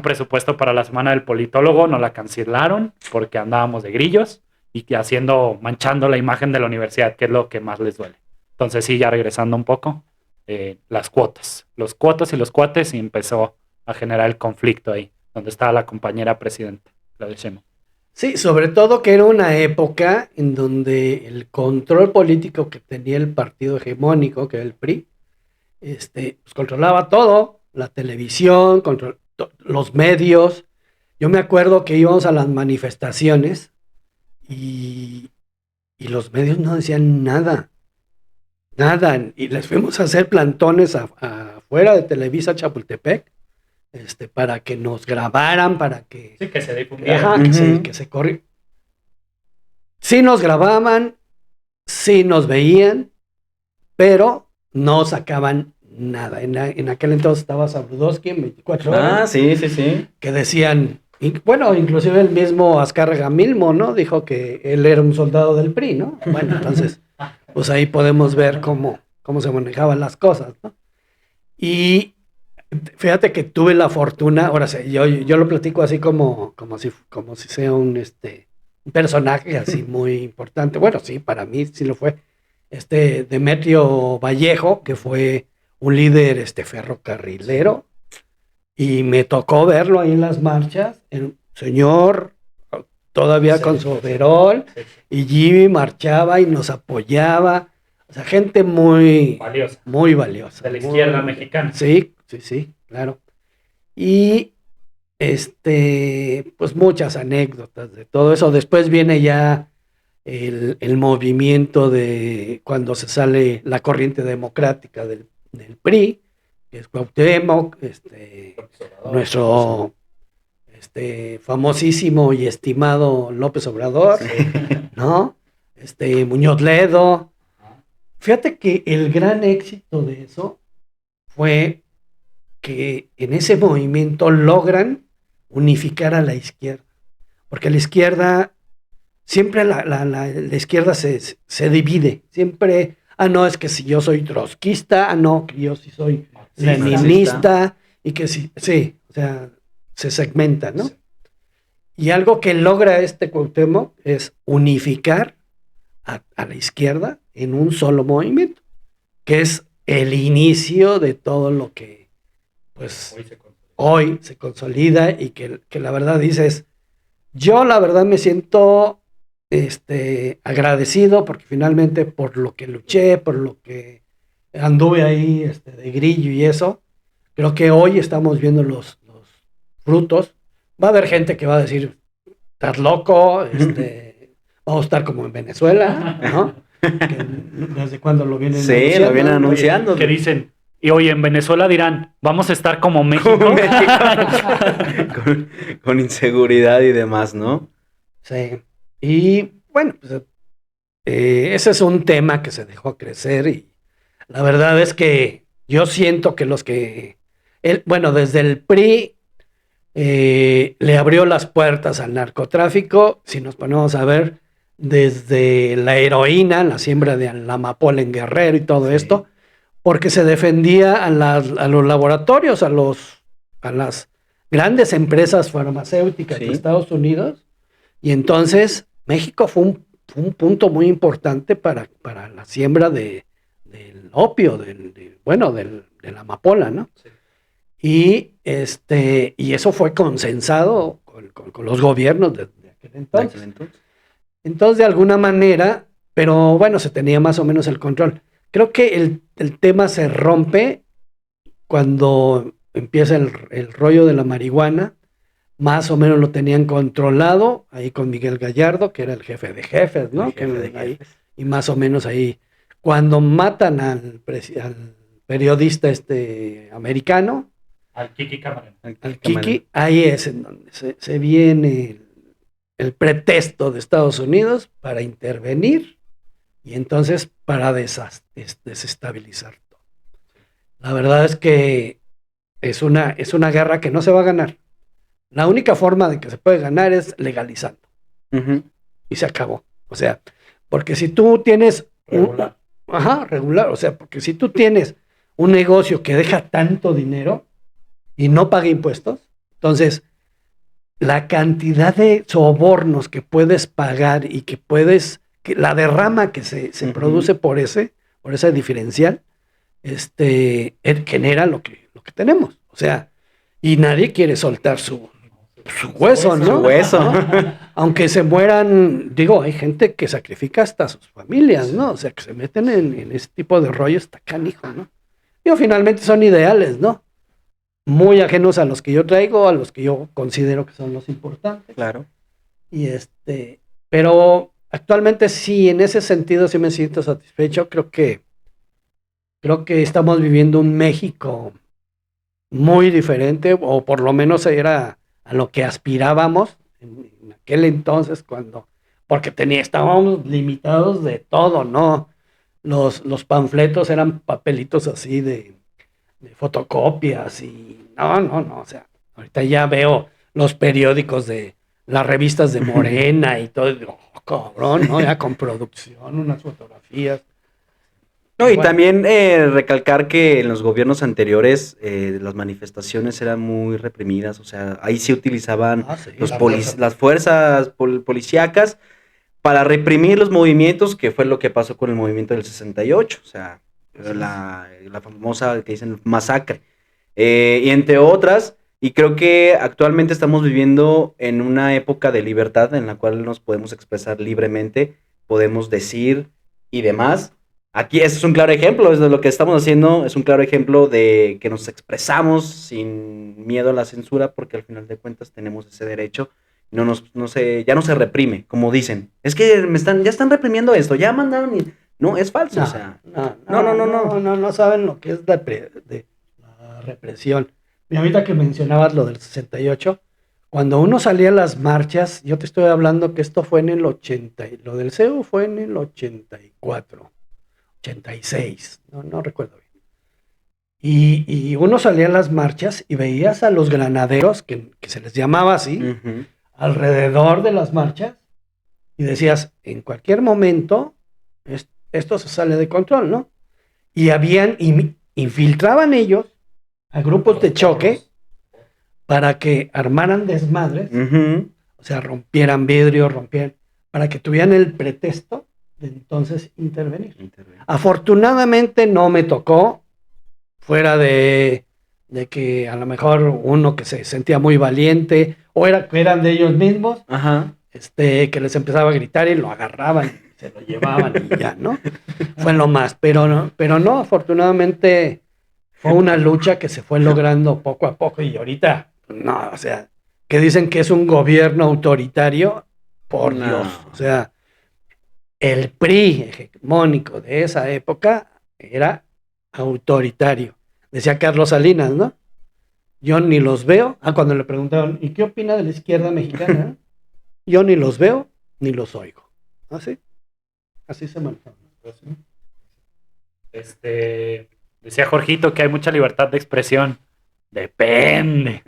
Speaker 1: presupuesto para la semana del politólogo, nos la cancelaron porque andábamos de grillos y que manchando la imagen de la universidad, que es lo que más les duele. Entonces sí, ya regresando un poco, las cuotas, los cuotas y los cuates, y empezó a generar el conflicto ahí, donde estaba la compañera presidenta, Claudia Sheinbaum.
Speaker 3: Sí, sobre todo que era una época en donde el control político que tenía el partido hegemónico, que era el PRI, pues controlaba todo, la televisión, los medios. Yo me acuerdo que íbamos a las manifestaciones y los medios no decían nada, y les fuimos a hacer plantones afuera de Televisa Chapultepec, para que nos grabaran, para que...
Speaker 1: Sí, que se difundiera.
Speaker 3: Ajá, que se corriera. Sí nos grababan, sí nos veían, pero no sacaban nada. En aquel entonces estaba Sabludowski en 24 horas.
Speaker 2: Ah, sí.
Speaker 3: Que decían, bueno, inclusive el mismo Azcárraga Milmo, ¿no? Dijo que él era un soldado del PRI, ¿no? Bueno, entonces, pues ahí podemos ver cómo se manejaban las cosas, ¿no? Y fíjate que tuve la fortuna, ahora sí, yo lo platico así como si sea un personaje así muy importante. Bueno, sí, para mí sí lo fue. Demetrio Vallejo, que fue un líder ferrocarrilero, y me tocó verlo ahí en las marchas, el señor todavía con su overol, y Jimmy marchaba y nos apoyaba. O sea, gente muy
Speaker 1: valiosa.
Speaker 3: Muy valiosa.
Speaker 1: De la izquierda mexicana.
Speaker 3: Sí, claro. Y pues muchas anécdotas de todo eso. Después viene ya el movimiento de cuando se sale la corriente democrática del PRI, que es Cuauhtémoc, nuestro famosísimo y estimado López Obrador, ¿no? Muñoz Ledo. Fíjate que el gran éxito de eso fue que en ese movimiento logran unificar a la izquierda, porque la izquierda, siempre la izquierda se divide, siempre, no, es que si yo soy trotskista, no, que yo sí soy leninista, y que sí, o sea, se segmenta, ¿no? Sí. Y algo que logra Cuauhtémoc es unificar a la izquierda en un solo movimiento, que es el inicio de todo lo que pues hoy se consolida y que la verdad dices, yo la verdad me siento agradecido porque finalmente por lo que luché, por lo que anduve ahí de grillo y eso, creo que hoy estamos viendo los frutos. Va a haber gente que va a decir, estás loco, vamos a estar como en Venezuela, ¿no? ¿Desde cuándo lo vienen anunciando?
Speaker 2: Sí, lo vienen anunciando.
Speaker 1: Que dicen, y hoy en Venezuela dirán, vamos a estar como México.
Speaker 2: con inseguridad y demás, ¿no?
Speaker 3: Sí. Y bueno, pues, ese es un tema que se dejó crecer y la verdad es que yo siento que desde el PRI le abrió las puertas al narcotráfico, si nos ponemos a ver, desde la heroína, la siembra de la amapola en Guerrero y todo esto, porque se defendía a los laboratorios, a las grandes empresas farmacéuticas de Estados Unidos, y entonces México fue un punto muy importante para la siembra del opio, de la amapola, ¿no? Sí. Y eso fue consensado con los gobiernos de aquel entonces. Entonces, de alguna manera, pero bueno, se tenía más o menos el control. Creo que el tema se rompe cuando empieza el rollo de la marihuana. Más o menos lo tenían controlado ahí con Miguel Gallardo, que era el jefe de jefes, ¿no? Y más o menos ahí, cuando matan al periodista americano,
Speaker 1: al Kiki Camarena.
Speaker 3: Al Kiki, ahí es en donde se viene el pretexto de Estados Unidos para intervenir y entonces para desestabilizar todo. La verdad es que es una guerra que no se va a ganar. La única forma de que se puede ganar es legalizando. Y se acabó. O sea, porque si tú tienes... Regular. Regular. O sea, porque si tú tienes un negocio que deja tanto dinero y no paga impuestos, entonces la cantidad de sobornos que puedes pagar y que la derrama que se produce por ese diferencial, genera lo que tenemos. O sea, y nadie quiere soltar su hueso, ¿no? Su hueso. Aunque se mueran, digo, hay gente que sacrifica hasta a sus familias, ¿no? O sea, que se meten en ese tipo de rollos, está canijo, ¿no? Digo, finalmente son ideales, ¿no? Muy ajenos a los que yo traigo, a los que yo considero que son los importantes.
Speaker 2: Claro.
Speaker 3: Y pero actualmente sí, en ese sentido sí me siento satisfecho. Creo que estamos viviendo un México muy diferente, o por lo menos era a lo que aspirábamos en aquel entonces, porque estábamos limitados de todo, ¿no? Los panfletos eran papelitos así de fotocopias y no, o sea, ahorita ya veo los periódicos de las revistas de Morena y todo, cabrón, ¿no? Ya con producción, unas fotografías.
Speaker 2: No, y también recalcar que en los gobiernos anteriores las manifestaciones eran muy reprimidas, o sea, ahí se utilizaban las fuerzas policíacas para reprimir los movimientos, que fue lo que pasó con el movimiento del 68, o sea, la famosa que dicen masacre, y entre otras, y creo que actualmente estamos viviendo en una época de libertad en la cual nos podemos expresar libremente, podemos decir y demás. Aquí eso es un claro ejemplo, es de lo que estamos haciendo, es un claro ejemplo de que nos expresamos sin miedo a la censura, porque al final de cuentas tenemos ese derecho, ya no se reprime, como dicen. Es que ya están reprimiendo esto, ya mandaron y... No, es falso, o sea.
Speaker 3: No saben lo que es la represión. Y ahorita que mencionabas lo del 68, cuando uno salía a las marchas, yo te estoy hablando que esto fue en el 80, lo del CEU fue en el 84. 86, no recuerdo bien. Y uno salía a las marchas y veías a los granaderos, que se les llamaba así, alrededor de las marchas, y decías, en cualquier momento, esto se sale de control, ¿no? Y infiltraban ellos a grupos de choque para que armaran desmadres, o sea, rompieran vidrio, para que tuvieran el pretexto de entonces intervenir. Afortunadamente no me tocó, fuera de que a lo mejor uno que se sentía muy valiente, o eran de ellos mismos, que les empezaba a gritar y lo agarraban, se lo llevaban y ya, ¿no? Fue lo más, pero no, afortunadamente fue una lucha que se fue logrando poco a poco, y ahorita, no, o sea, que dicen que es un gobierno autoritario, por Dios, o sea, el PRI hegemónico de esa época era autoritario. Decía Carlos Salinas, ¿no? Yo ni los veo. Cuando le preguntaron, ¿y qué opina de la izquierda mexicana? Yo ni los veo, ni los oigo. ¿Así? Así se maneja.
Speaker 1: Decía Jorgito que hay mucha libertad de expresión. Depende.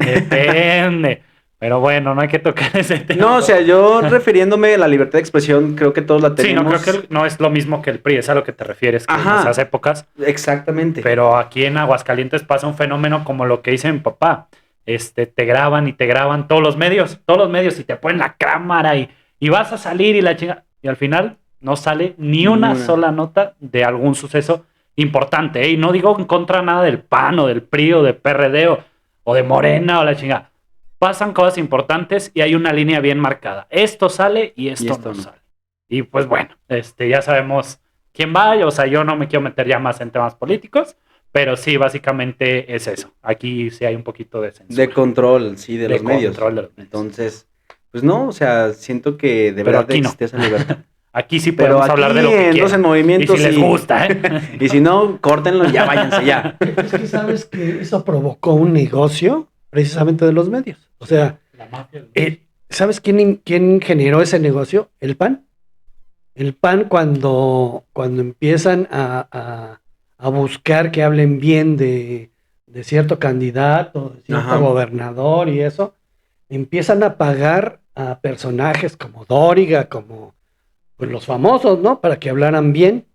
Speaker 1: Pero bueno, no hay que tocar ese tema.
Speaker 2: No, o sea, yo refiriéndome a la libertad de expresión, creo que todos la tenemos.
Speaker 1: Sí, no, creo que no es lo mismo que el PRI, es a lo que te refieres, que en
Speaker 2: Ajá.
Speaker 1: esas épocas.
Speaker 2: Exactamente.
Speaker 1: Pero aquí en Aguascalientes pasa un fenómeno como lo que dice mi papá. Te graban y te graban todos los medios, y te ponen la cámara y vas a salir y la chinga. Y al final no sale ni una sola nota de algún suceso importante, ¿eh? Y no digo en contra nada del PAN o del PRI o de PRD o de Morena o la chinga. Pasan cosas importantes y hay una línea bien marcada. Esto sale y esto no sale. Y pues bueno, ya sabemos quién va. O sea, yo no me quiero meter ya más en temas políticos, pero sí, básicamente es eso. Aquí sí hay un poquito de censura.
Speaker 2: De control, sí, de los medios. Entonces, pues no, o sea, siento que de verdad existe esa libertad.
Speaker 1: Aquí sí podemos hablar de lo que quieran.
Speaker 2: En movimientos
Speaker 1: y si les gusta, ¿eh?
Speaker 2: Y si no, córtenlo y ya váyanse ya.
Speaker 3: Es que sabes que eso provocó un negocio precisamente de los medios. O sea,
Speaker 1: la mafia.
Speaker 3: ¿Sabes quién generó ese negocio? El PAN. El PAN cuando empiezan a buscar que hablen bien de cierto candidato, de cierto gobernador y eso, empiezan a pagar a personajes como Dóriga, como pues, los famosos, ¿no? Para que hablaran bien.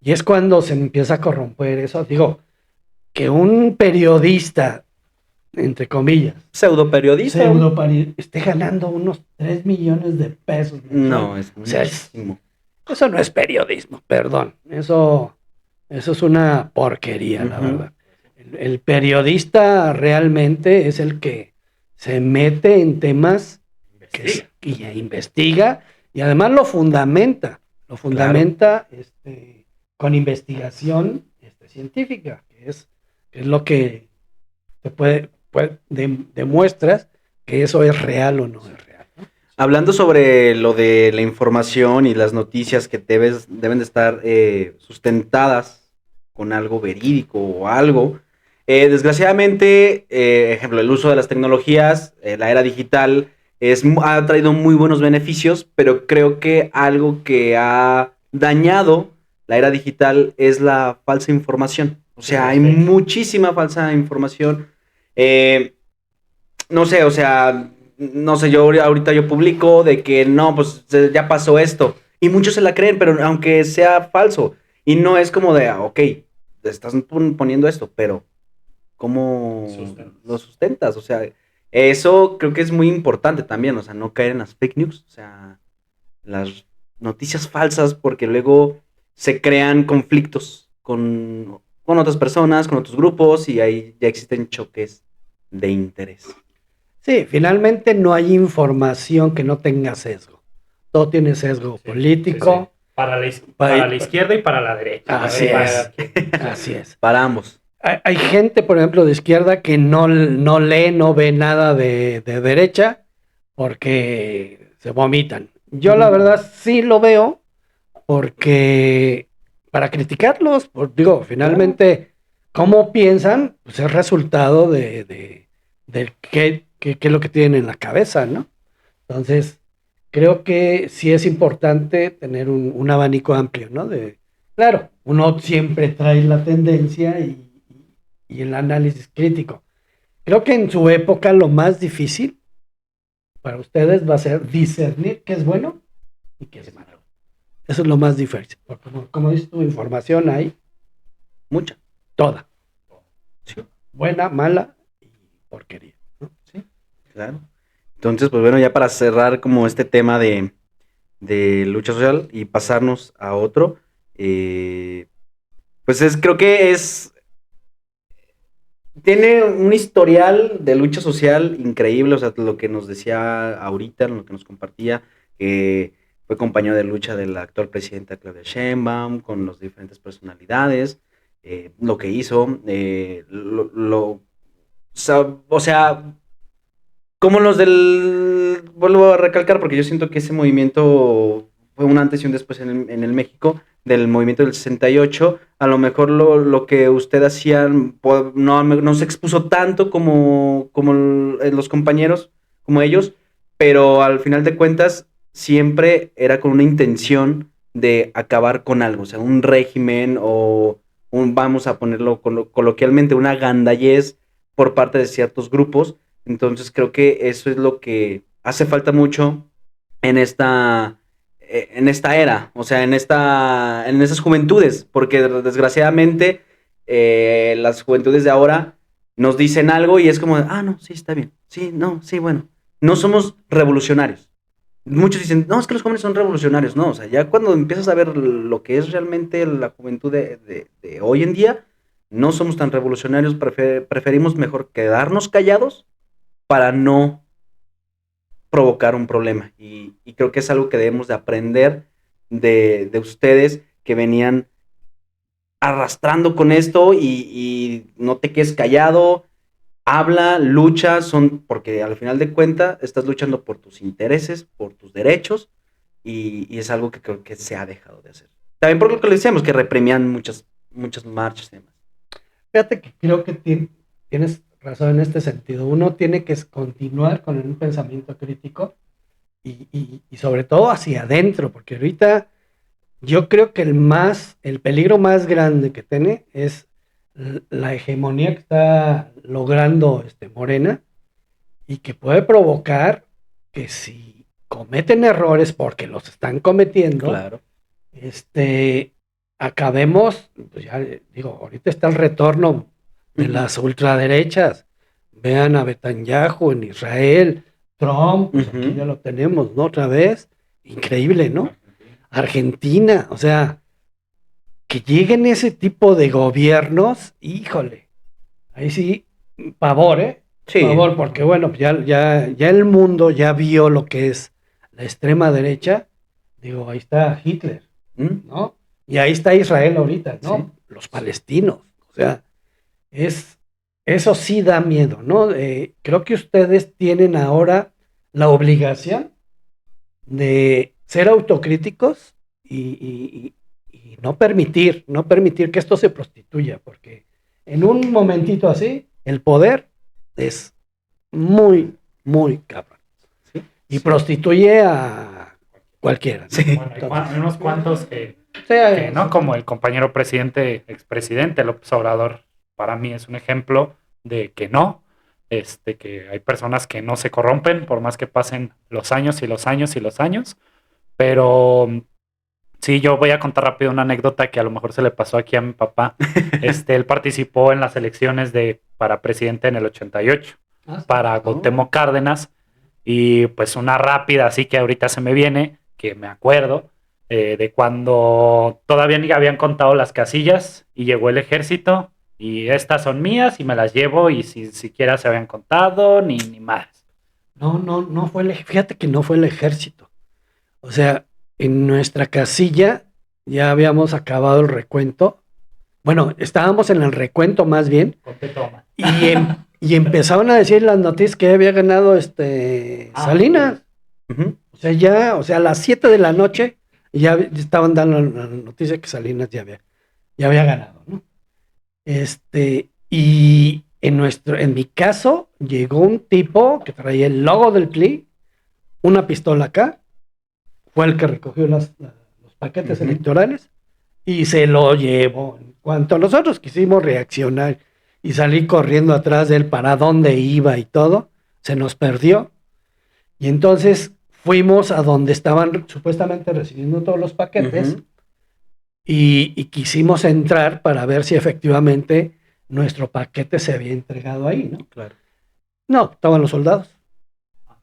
Speaker 3: Y es cuando se empieza a corromper eso. Digo, que un periodista, entre comillas,
Speaker 2: pseudoperiodista,
Speaker 3: esté ganando unos 3 millones de pesos.
Speaker 2: No, es muchísimo.
Speaker 3: Eso no es periodismo, perdón. Eso es una porquería, la verdad. El periodista realmente es el que se mete en temas y investiga y además lo fundamenta. Con investigación científica, que es lo que te demuestras que eso es real o no es real, ¿no?
Speaker 2: Hablando sobre lo de la información y las noticias que deben de estar sustentadas con algo verídico o algo, desgraciadamente, ejemplo, el uso de las tecnologías, la era digital, ha traído muy buenos beneficios, pero creo que algo que ha dañado la era digital es la falsa información. O sea, hay muchísima falsa información. No sé, yo ahorita yo publico de que no, pues ya pasó esto. Y muchos se la creen, pero aunque sea falso. Y no es como de, ok, te estás poniendo esto, pero ¿cómo lo sustentas? O sea, eso creo que es muy importante también. O sea, no caer en las fake news. O sea, las noticias falsas, porque luego se crean conflictos con otras personas, con otros grupos, y ahí ya existen choques de interés.
Speaker 3: Sí, finalmente no hay información que no tenga sesgo. Todo tiene sesgo político.
Speaker 1: Sí. Para la izquierda y para la derecha.
Speaker 3: Así es.
Speaker 2: Para ambos.
Speaker 3: Hay gente, por ejemplo, de izquierda que no lee, no ve nada de derecha porque se vomitan. Yo la verdad sí lo veo porque para criticarlos, finalmente, cómo piensan, pues es resultado de qué es lo que tienen en la cabeza, ¿no? Entonces, creo que sí es importante tener un abanico amplio, ¿no? Claro, uno siempre trae la tendencia y el análisis crítico. Creo que en su época lo más difícil para ustedes va a ser discernir qué es bueno y qué es malo. Eso es lo más difícil. Porque como dices tu información hay
Speaker 2: mucha.
Speaker 3: Toda. Sí. Buena, mala y porquería, ¿no?
Speaker 2: Sí, claro. Entonces, pues bueno, ya para cerrar como este tema de lucha social y pasarnos a otro, pues creo que tiene un historial de lucha social increíble, o sea, lo que nos decía ahorita, lo que nos compartía, que fue compañero de lucha de la actual presidenta Claudia Sheinbaum, con las diferentes personalidades, lo que hizo, o sea, como los vuelvo a recalcar, porque yo siento que ese movimiento fue un antes y un después en el México, del movimiento del 68, a lo mejor lo que usted hacía no se expuso tanto como los compañeros, como ellos, pero al final de cuentas siempre era con una intención de acabar con algo, o sea, un régimen o vamos a ponerlo coloquialmente, una gandallez por parte de ciertos grupos. Entonces creo que eso es lo que hace falta mucho en esta era, o sea, en esas juventudes, porque desgraciadamente las juventudes de ahora nos dicen algo y es como, no, sí, está bien, sí, no, sí, bueno, no somos revolucionarios. Muchos dicen, no, es que los jóvenes son revolucionarios, no, o sea, ya cuando empiezas a ver lo que es realmente la juventud de hoy en día, no somos tan revolucionarios, preferimos mejor quedarnos callados para no provocar un problema. Y creo que es algo que debemos de aprender de ustedes que venían arrastrando con esto y no te quedes callado, habla, lucha, porque al final de cuentas estás luchando por tus intereses, por tus derechos y es algo que creo que se ha dejado de hacer. También por lo que le decíamos, que reprimían muchas marchas y demás.
Speaker 3: Fíjate que creo que tienes razón en este sentido. Uno tiene que continuar con un pensamiento crítico y sobre todo hacia adentro, porque ahorita yo creo que el peligro más grande que tiene es la hegemonía que está logrando Morena y que puede provocar que si cometen errores, porque los están cometiendo,
Speaker 2: Claro.
Speaker 3: Acabemos, pues ya digo, ahorita está el retorno de las ultraderechas. Vean a Netanyahu en Israel, Trump, pues aquí ya lo tenemos, ¿no? Otra vez, increíble, ¿no? Argentina, o sea, que lleguen ese tipo de gobiernos, híjole, ahí sí, pavor, ¿eh?
Speaker 2: Sí.
Speaker 3: Pavor, porque bueno, ya el mundo ya vio lo que es la extrema derecha. Digo, ahí está Hitler, ¿no? Y ahí está Israel ahorita, ¿no? Sí. Los palestinos, o sea, eso sí da miedo, ¿no? Creo que ustedes tienen ahora la obligación de ser autocríticos y no permitir que esto se prostituya, porque en un momentito así, el poder es muy, muy cabrón. ¿Sí? Y prostituye a cualquiera. ¿No?
Speaker 1: Sí. Bueno, hay unos cuantos que no, como el compañero expresidente López Obrador, para mí es un ejemplo de que no, que hay personas que no se corrompen por más que pasen los años y los años y los años, pero sí, yo voy a contar rápido una anécdota que a lo mejor se le pasó aquí a mi papá. Él participó en las elecciones para presidente en el 88, para Cuauhtémoc Cárdenas, y pues una rápida, así que ahorita se me viene, que me acuerdo, de cuando todavía ni habían contado las casillas y llegó el ejército y estas son mías y me las llevo y si siquiera se habían contado ni más.
Speaker 3: No fíjate que no fue el ejército. O sea, en nuestra casilla ya habíamos acabado el recuento. Bueno, estábamos en el recuento más bien. Y empezaron a decir las noticias que había ganado Salinas. O sea, a las 7 de la noche ya estaban dando la noticia que Salinas ya había ganado, ¿no? Y en mi caso, llegó un tipo que traía el logo del PRI, una pistola acá, fue el que recogió los paquetes electorales y se lo llevó. En cuanto nosotros quisimos reaccionar y salir corriendo atrás de él para dónde iba y todo, se nos perdió. Y entonces fuimos a donde estaban supuestamente recibiendo todos los paquetes y quisimos entrar para ver si efectivamente nuestro paquete se había entregado ahí, ¿no? Claro. No, estaban los soldados.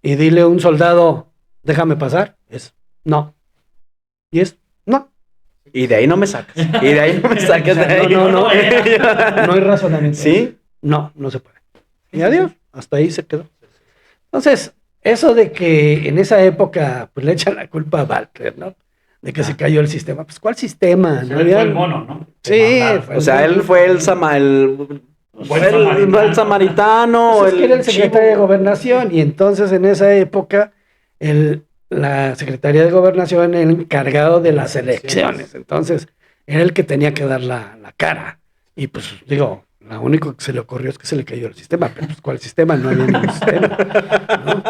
Speaker 3: Y dile a un soldado, déjame pasar, no. Y no.
Speaker 2: Y de ahí no me sacas. No
Speaker 3: hay razonamiento.
Speaker 2: ¿Sí?
Speaker 3: No se puede. Y adiós, hasta ahí se quedó. Entonces, eso de que en esa época pues le echan la culpa a Walter, ¿no? De que se cayó el sistema. Pues, ¿cuál sistema?
Speaker 1: Él fue el mono, ¿no?
Speaker 3: Sí.
Speaker 2: O sea, él fue el samaritano.
Speaker 3: Pues era el secretario de Gobernación. Y entonces, en esa época, la Secretaría de Gobernación era el encargado de las elecciones. Entonces, era el que tenía que dar la cara. Y pues, digo, lo único que se le ocurrió es que se le cayó el sistema. Pero, pues, ¿cuál sistema? No había ningún sistema, ¿no?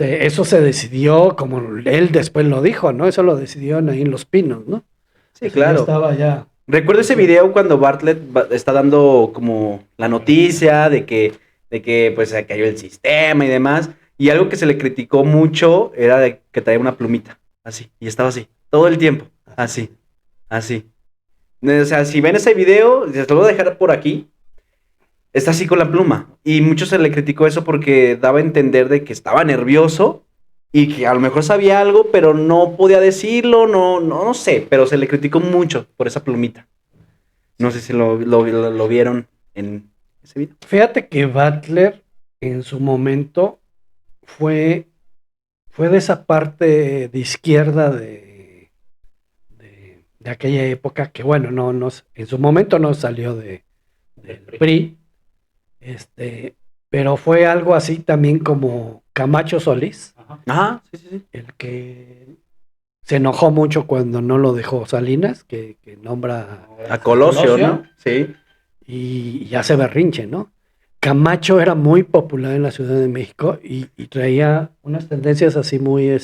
Speaker 3: Eso se decidió, como él después lo dijo, ¿no? Eso lo decidieron ahí en Los Pinos, ¿no?
Speaker 2: Sí, claro.
Speaker 3: Ya estaba ya
Speaker 2: Recuerdo ese video cuando Bartlett está dando como la noticia de que pues se cayó el sistema y demás. Y algo que se le criticó mucho era de que traía una plumita, así, y estaba así, todo el tiempo, así, así. O sea, si ven ese video, se lo voy a dejar por aquí, está así con la pluma. Y mucho se le criticó eso porque daba a entender de que estaba nervioso y que a lo mejor sabía algo, pero no podía decirlo, no sé, pero se le criticó mucho por esa plumita. No sé si lo vieron en ese video.
Speaker 3: Fíjate que Butler en su momento fue de esa parte de izquierda de aquella época que, bueno, en su momento no salió del PRI, pero fue algo así también como Camacho Solís,
Speaker 2: Ajá, sí.
Speaker 3: el que se enojó mucho cuando no lo dejó Salinas, que nombra
Speaker 2: A Colosio, ¿no? Sí.
Speaker 3: y hace berrinche, ¿no? Camacho era muy popular en la Ciudad de México y traía unas tendencias así muy,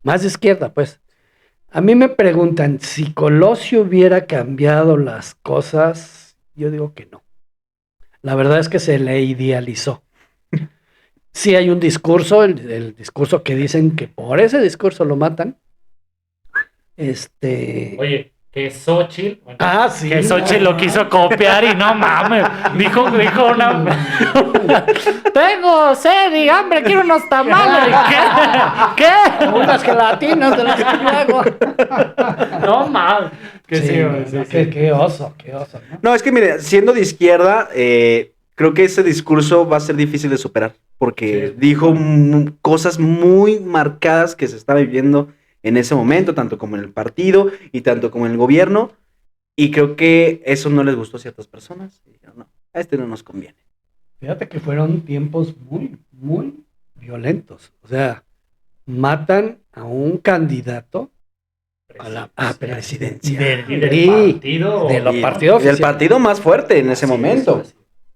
Speaker 3: más de izquierda, pues. A mí me preguntan si Colosio hubiera cambiado las cosas, yo digo que no. La verdad es que se le idealizó. Sí hay un discurso, el discurso que dicen que por ese discurso lo matan.
Speaker 1: Oye, que Xochitl. Bueno,
Speaker 3: Sí.
Speaker 1: que Xochitl lo quiso copiar y no mames. Dijo una. Tengo sed y hambre, quiero unos tamales. ¿Qué?
Speaker 3: Unas gelatinas de las que yo hago.
Speaker 1: No mames.
Speaker 3: Qué oso, ¿no?
Speaker 2: No, es que mire, siendo de izquierda, creo que ese discurso va a ser difícil de superar, porque
Speaker 1: Sí.
Speaker 2: dijo cosas muy marcadas que se estaba viviendo en ese momento, tanto como en el partido y tanto como en el gobierno, y creo que eso no les gustó a ciertas personas, y dijeron, no, a este no nos conviene.
Speaker 3: Fíjate que fueron tiempos muy, muy violentos. O sea, matan a un candidato a la presidencia.
Speaker 1: Del partido.
Speaker 3: De los
Speaker 2: Y-
Speaker 3: partidos
Speaker 2: y del
Speaker 3: oficiales.
Speaker 2: partido más fuerte en ese momento.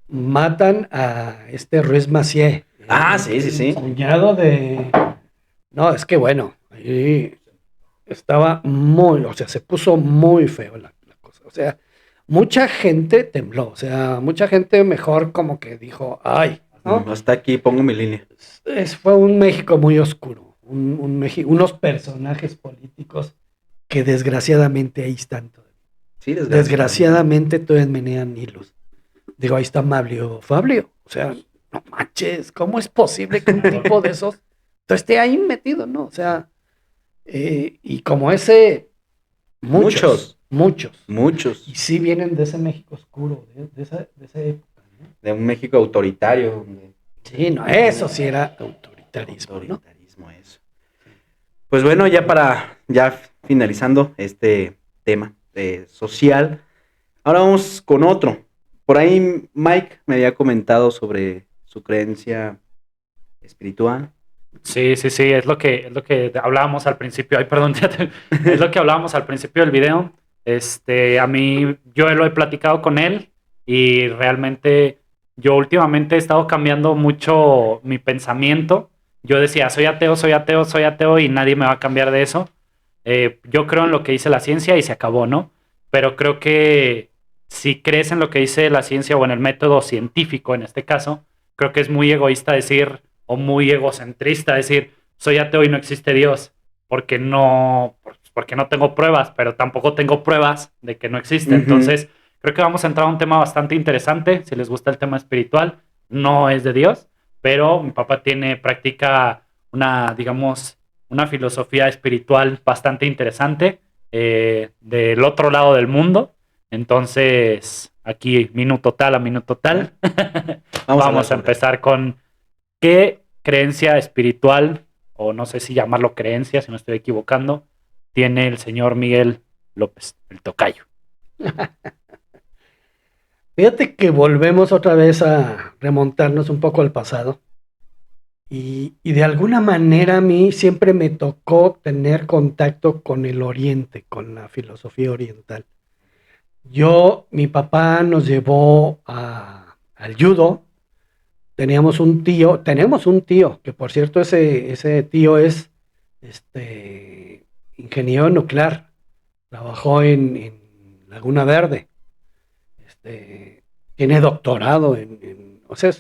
Speaker 3: Matan a Ruiz Macié.
Speaker 2: Ah, sí.
Speaker 3: El cuñado de... No, es que bueno, ahí estaba muy, o sea, se puso muy feo la cosa. O sea, mucha gente tembló, o sea, mucha gente mejor como que dijo, ay, ¿no?
Speaker 2: Hasta aquí pongo mi línea.
Speaker 3: Fue un México muy oscuro, unos personajes políticos que desgraciadamente ahí están todavía.
Speaker 2: Sí,
Speaker 3: Desgraciadamente todavía menean hilos. Digo, ahí está Fabio, o sea, no manches, ¿cómo es posible que un tipo de esos esté ahí metido, no? O sea, y como ese, muchos. Y sí vienen de ese México oscuro, de esa época, ¿no?
Speaker 2: De un México autoritario.
Speaker 3: Sí, no, eso sí era autoritarismo, ¿no?
Speaker 2: Eso. Pues bueno, ya finalizando este tema social, ahora vamos con otro. Por ahí Mike me había comentado sobre su creencia espiritual.
Speaker 1: Sí, es lo que hablábamos al principio. Ay, perdón, es lo que hablábamos al principio del video. A mí, yo lo he platicado con él y realmente yo últimamente he estado cambiando mucho mi pensamiento. Yo decía, soy ateo y nadie me va a cambiar de eso. Yo creo en lo que dice la ciencia y se acabó, ¿no? Pero creo que si crees en lo que dice la ciencia o en el método científico en este caso, creo que es muy egoísta decir, o muy egocentrista decir, soy ateo y no existe Dios, porque no tengo pruebas, pero tampoco tengo pruebas de que no existe.
Speaker 2: Uh-huh.
Speaker 1: Entonces, creo que vamos a entrar a un tema bastante interesante. Si les gusta el tema espiritual, no es de Dios, pero mi papá practica una filosofía espiritual bastante interesante del otro lado del mundo. Entonces, aquí, minuto tal a minuto tal, vamos a empezar con qué creencia espiritual, o no sé si llamarlo creencia, si me estoy equivocando, tiene el señor Miguel López, el tocayo.
Speaker 3: Fíjate que volvemos otra vez a remontarnos un poco al pasado. Y de alguna manera a mí siempre me tocó tener contacto con el oriente, con la filosofía oriental. Mi papá nos llevó al judo. Tenemos un tío, que por cierto ese tío es ingeniero nuclear. trabajó en Laguna Verde, tiene doctorado o sea,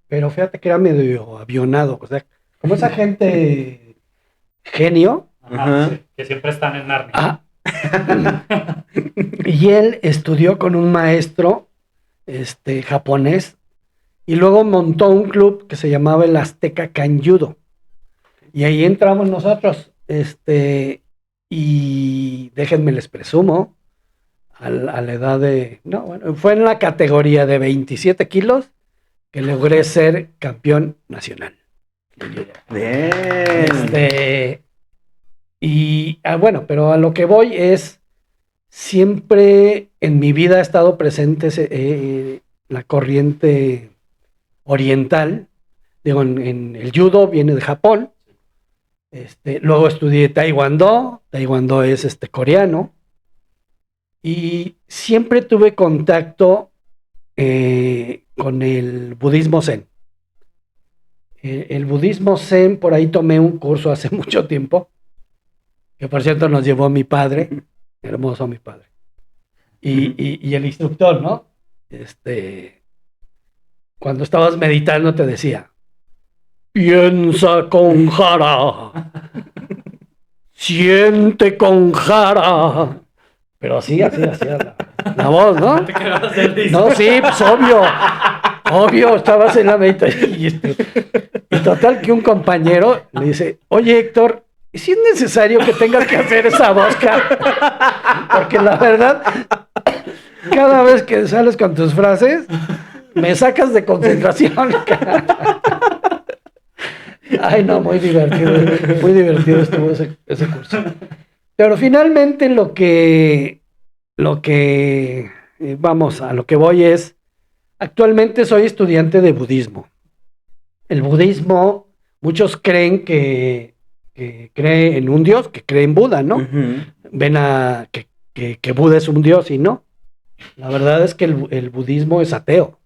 Speaker 3: pero fíjate que era medio avionado, o sea, como esa gente genio.
Speaker 1: Ajá, sí, que siempre están en Narnia.
Speaker 3: Ah, y él estudió con un maestro japonés y luego montó un club que se llamaba el Azteca Kanjudo. Y ahí entramos nosotros. Y déjenme les presumo, a la edad de... No, bueno, fue en la categoría de 27 kilos que logré ser campeón nacional.
Speaker 2: Bien.
Speaker 3: Bueno, pero a lo que voy es, siempre en mi vida ha estado presente la corriente oriental. Digo, en el judo viene de Japón. Luego estudié taekwondo. Taekwondo es coreano. Y siempre tuve contacto con el budismo zen. El budismo zen, por ahí tomé un curso hace mucho tiempo, que por cierto nos llevó mi padre, hermoso mi padre. Y el instructor, ¿no? Cuando estabas meditando te decía, piensa con jara, siente con jara. Pero así hacía la voz, ¿no? No, sí, pues obvio, estabas en la meditación. Y total que un compañero le dice, oye Héctor, ¿y si es necesario que tengas que hacer esa voz, cara? Porque la verdad, cada vez que sales con tus frases, me sacas de concentración, cara. Ay, no, muy divertido estuvo ese curso. Pero finalmente vamos, a lo que voy es, actualmente soy estudiante de budismo. El budismo, muchos creen que cree en un dios, que cree en Buda, ¿no?
Speaker 2: Uh-huh.
Speaker 3: Ven que Buda es un dios y no. La verdad es que el budismo es ateo.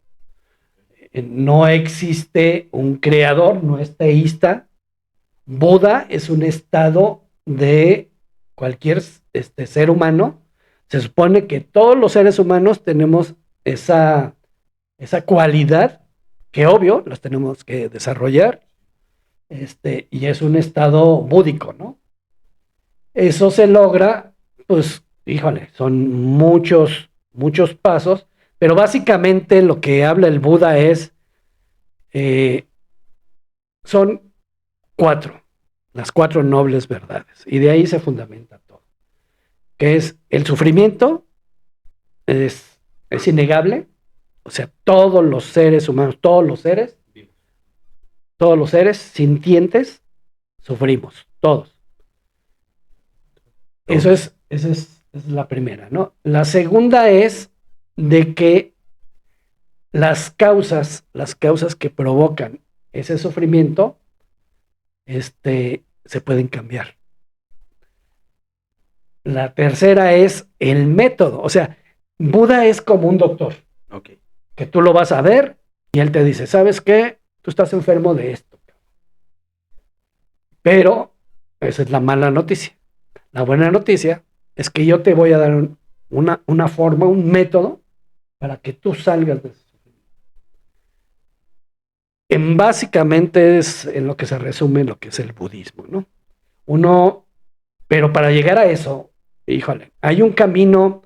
Speaker 3: No existe un creador, no es teísta. Buda es un estado de cualquier ser humano. Se supone que todos los seres humanos tenemos esa cualidad, que obvio las tenemos que desarrollar, y es un estado búdico, ¿no? Eso se logra, pues, híjole, son muchos pasos, pero básicamente lo que habla el Buda son las 4 nobles verdades, y de ahí se fundamenta todo, que es el sufrimiento, es innegable, o sea, todos los seres humanos, todos los seres sintientes, sufrimos, todos. Esa es la primera, ¿no? La segunda es de que las causas que provocan ese sufrimiento, se pueden cambiar. La tercera es el método, o sea, Buda es como un doctor.
Speaker 2: Okay.
Speaker 3: Que tú lo vas a ver y él te dice, ¿sabes qué? Tú estás enfermo de esto. Pero esa es la mala noticia. La buena noticia es que yo te voy a dar una forma, un método para que tú salgas de eso. Básicamente es en lo que se resume lo que es el budismo, ¿no? Pero para llegar a eso, híjole, hay un camino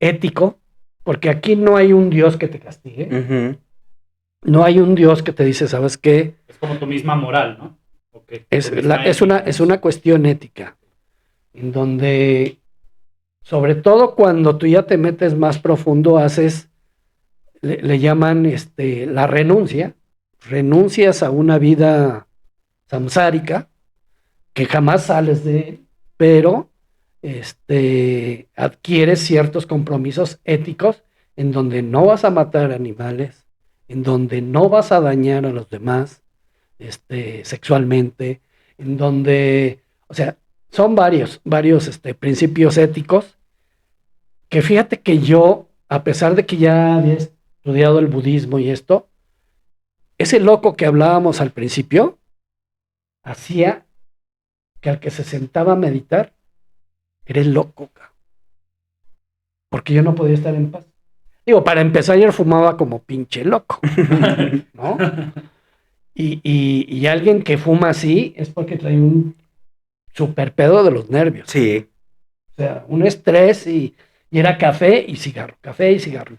Speaker 3: ético, porque aquí no hay un Dios que te castigue.
Speaker 2: Uh-huh.
Speaker 3: No hay un Dios que te dice, ¿sabes qué?
Speaker 1: Es como tu misma moral, ¿no? Okay.
Speaker 3: Es una cuestión ética, en donde, sobre todo cuando tú ya te metes más profundo, le llaman la renuncia. Renuncias a una vida samsárica, que jamás sales de él, pero adquieres ciertos compromisos éticos en donde no vas a matar animales, en donde no vas a dañar a los demás sexualmente, en donde, o sea, son varios principios éticos que fíjate que yo, a pesar de que ya había estudiado el budismo y esto, ese loco que hablábamos al principio hacía que al que se sentaba a meditar eres loco, cabrón. Porque yo no podía estar en paz. Digo, para empezar, ayer fumaba como pinche loco, ¿no? Y alguien que fuma así es porque trae un super pedo de los nervios.
Speaker 2: Sí.
Speaker 3: O sea, un estrés y era café y cigarro, café y cigarro.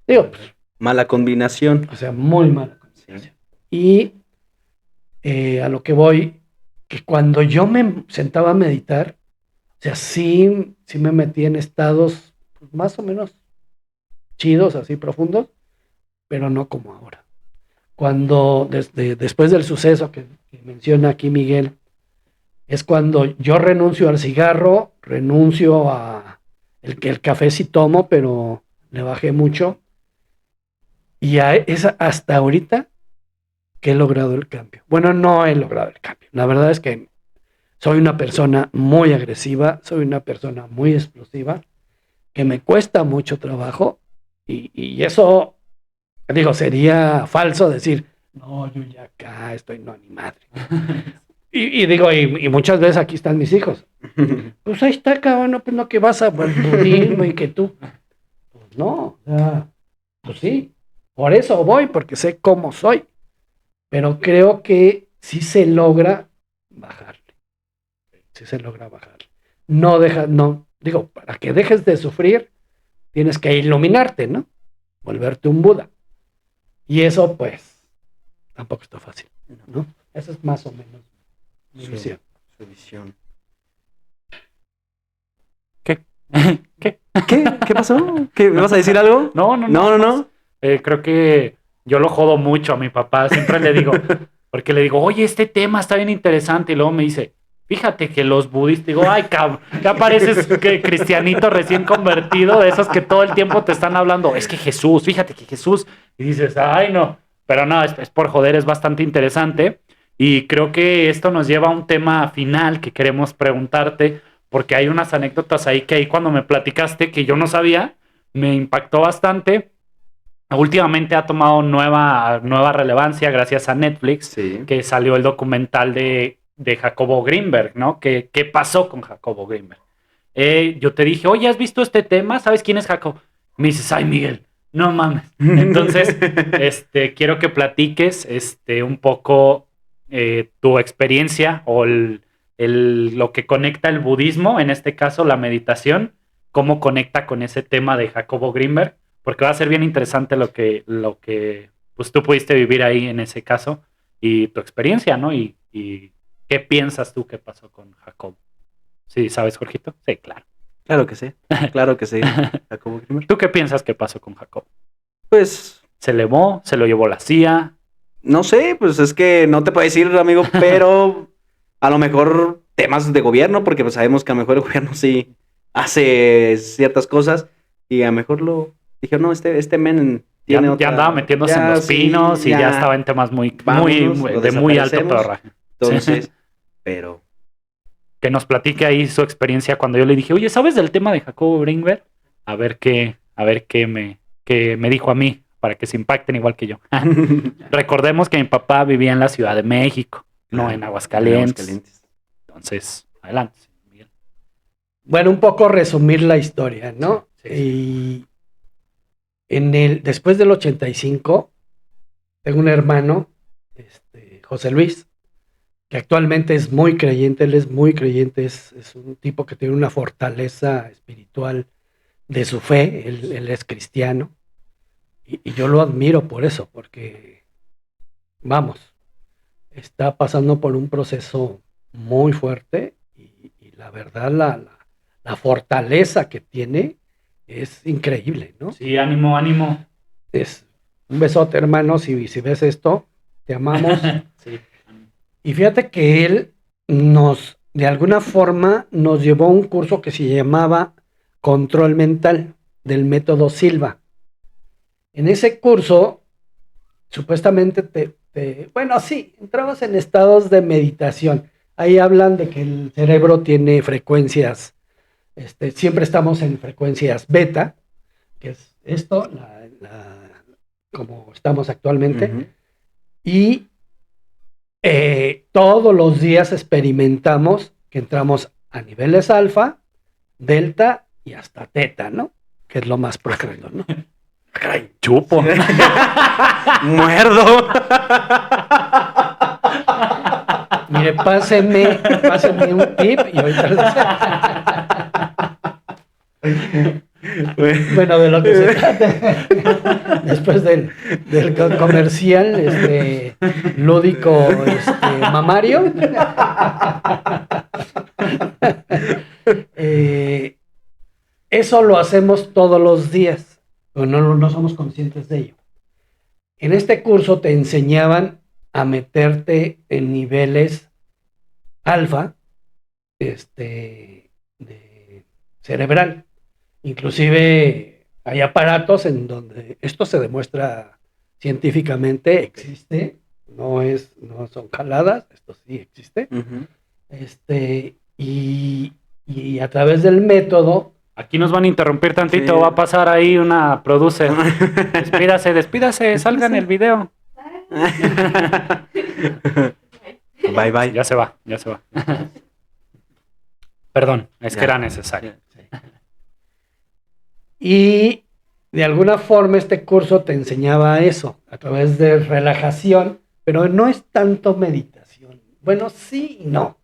Speaker 3: Digo, pues,
Speaker 2: Mala combinación.
Speaker 3: o sea, muy mala combinación. Y a lo que voy, que cuando yo me sentaba a meditar, o sea, sí me metí en estados pues, más o menos chidos, así profundos, pero no como ahora. Cuando, después del suceso que menciona aquí Miguel, es cuando yo renuncio al cigarro, renuncio a el café sí tomo, pero le bajé mucho. Y es hasta ahorita que he logrado el cambio. Bueno, no he logrado el cambio. La verdad es que soy una persona muy agresiva, soy una persona muy explosiva, que me cuesta mucho trabajo y eso, digo, sería falso decir, no, yo ya acá estoy, no, ni madre. Y digo, y muchas veces aquí están mis hijos. Pues ahí está, cabrón, no, pues no que vas a budismo y que tú. Pues no, o sea, pues sí, por eso voy, porque sé cómo soy. Pero creo que sí se logra bajarle. Sí se logra bajarle. No deja, no, digo, para que dejes de sufrir, tienes que iluminarte, ¿no? Volverte un Buda. Y eso, pues, tampoco está fácil, ¿no? Eso es más o menos mi visión.
Speaker 2: Su visión.
Speaker 1: ¿Qué? ¿Qué?
Speaker 2: ¿Qué pasó? ¿Qué, ¿me vas a decir algo?
Speaker 1: No. Creo que yo lo jodo mucho a mi papá. Siempre le digo, porque le digo, oye, este tema está bien interesante. Y luego me dice, fíjate que los budistas, digo, ay, cabrón, ya pareces que cristianito recién convertido, de esos que todo el tiempo te están hablando. Es que Jesús, fíjate que Jesús. Y dices, ay, no. Pero no, es por joder, es bastante interesante. Y creo que esto nos lleva a un tema final que queremos preguntarte, porque hay unas anécdotas ahí que ahí cuando me platicaste que yo no sabía, me impactó bastante. Últimamente ha tomado nueva relevancia gracias a Netflix,
Speaker 2: Sí.
Speaker 1: que salió el documental de Jacobo Greenberg, ¿no? ¿Qué pasó con Jacobo Greenberg? Yo te dije, oye, ¿has visto este tema? ¿Sabes quién es Jacobo? Me dices, ay, Miguel, no mames. Entonces, quiero que platiques un poco tu experiencia o lo que conecta el budismo, en este caso la meditación, cómo conecta con ese tema de Jacobo Greenberg, porque va a ser bien interesante lo que pues tú pudiste vivir ahí en ese caso y tu experiencia, ¿no? Y qué piensas tú que pasó con Jacobo. ¿Sí sabes, Jorgito? Sí, claro.
Speaker 2: Claro que sí. Claro que sí. Jacobo Greenberg.
Speaker 1: ¿Tú qué piensas que pasó con Jacobo?
Speaker 2: Pues
Speaker 1: ¿Se elevó? ¿Se lo llevó la CIA?
Speaker 2: no sé, pues es que no te puedo decir, amigo, pero a lo mejor temas de gobierno, porque pues sabemos que a lo mejor el gobierno sí hace ciertas cosas y a lo mejor lo dijeron, no, este men tiene
Speaker 1: Ya andaba metiéndose en los pinos y ya estaba en temas de muy alto pedorraje.
Speaker 2: Entonces,
Speaker 1: Sí.
Speaker 2: pero
Speaker 1: Que nos platique ahí su experiencia cuando yo le dije, oye, ¿sabes del tema de Jacobo Greenberg? A ver qué me dijo a mí, para que se impacten igual que yo. Recordemos que mi papá vivía en la Ciudad de México, no en Aguascalientes. Entonces, adelante, Miguel.
Speaker 3: Bueno, un poco resumir la historia, ¿no?
Speaker 1: Sí.
Speaker 3: Y después del 85, tengo un hermano, José Luis, que actualmente es muy creyente, él es muy creyente, es un tipo que tiene una fortaleza espiritual de su fe, él es cristiano, y yo lo admiro por eso, porque, vamos, está pasando por un proceso muy fuerte y la verdad la fortaleza que tiene es increíble, ¿no?
Speaker 1: Sí, ánimo.
Speaker 3: Es un besote, hermano, si ves esto, te amamos.
Speaker 1: Sí.
Speaker 3: Y fíjate que él de alguna forma, nos llevó a un curso que se llamaba Control Mental, del método Silva. En ese curso, supuestamente bueno, sí, entrabas en estados de meditación. Ahí hablan de que el cerebro tiene frecuencias, siempre estamos en frecuencias beta, que es esto, como estamos actualmente,
Speaker 2: uh-huh.
Speaker 3: y todos los días experimentamos que entramos a niveles alfa delta y hasta teta, ¿no? Que es lo más profundo, ¿no?
Speaker 1: Caray, chupo.
Speaker 2: Muerdo.
Speaker 3: Mire, páseme un tip y ahorita bueno, de lo que se trata después del comercial lúdico mamario. Eso lo hacemos todos los días, pero no somos conscientes de ello. En este curso te enseñaban a meterte en niveles alfa de cerebral. Inclusive hay aparatos en donde esto se demuestra científicamente, existe, no son jaladas, esto sí existe.
Speaker 2: Uh-huh.
Speaker 3: Y a través del método.
Speaker 1: Aquí nos van a interrumpir tantito,
Speaker 2: Sí.
Speaker 1: va a pasar ahí una producer. Despídase, salga en el video.
Speaker 2: Bye.
Speaker 1: Ya se va. Perdón, es
Speaker 2: Ya.
Speaker 1: que era necesario.
Speaker 3: Y de alguna forma este curso te enseñaba eso, a través de relajación, pero no es tanto meditación. Bueno, sí y no.